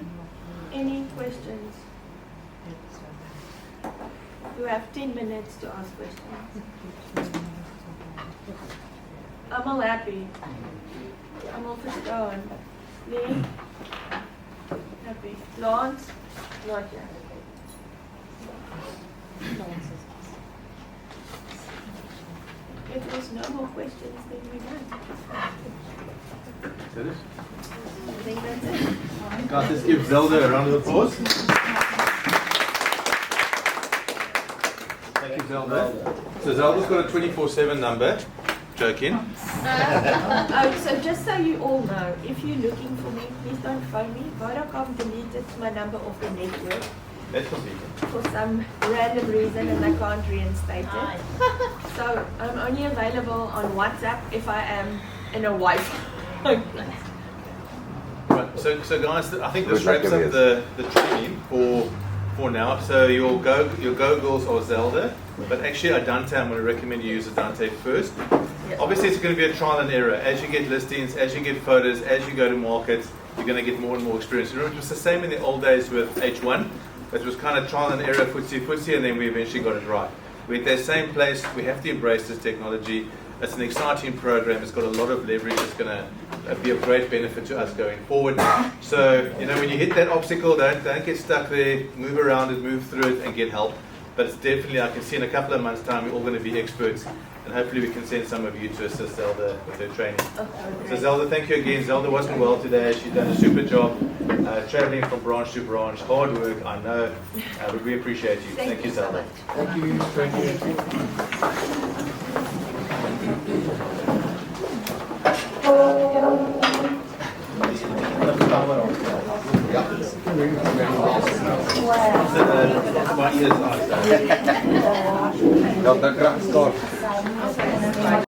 Speaker 2: Any questions? You have 10 minutes to ask questions. I'm all happy. I'm all verstaan. Nee? Happy. Lance? Not yet. If there's no more questions, then we're done.
Speaker 1: That is?
Speaker 2: I think that's it.
Speaker 1: Guys, let's give Zelda a round of applause. Thank you, Zelda. So Zelda's got a 24/7 number. Joking.
Speaker 2: So just so you all know, if you're looking for me, please don't phone me. Vodacom deleted my number off the network.
Speaker 1: That's convenient.
Speaker 2: For some random reason and I can't reinstate it. So I'm only available on WhatsApp if I am in a Wi-Fi.
Speaker 1: Right, so guys, I think this wraps up the training for now. So your go girls are Zelda, but actually Adante, I'm going to recommend you use Adante first. Obviously it's going to be a trial and error. As you get listings, as you get photos, as you go to markets, you're going to get more and more experience. Remember, it was the same in the old days with H1. It was kind of trial and error, footsie, and then we eventually got it right. We're at that same place. We have to embrace this technology. It's an exciting program. It's got a lot of leverage. It's going to be of great benefit to us going forward. So, you know, when you hit that obstacle, don't get stuck there. Move around it, move through it, and get help. But it's definitely, I can see in a couple of months' time, we're all going to be experts. And hopefully we can send some of you to assist Zelda with her training. So Zelda, thank you again. Zelda wasn't well today. She's done a super job traveling from branch to branch. Hard work, I know. But we appreciate you. Thank you, Zelda.
Speaker 3: Thank you. Thank you.
Speaker 9: Ja, dan krijg ik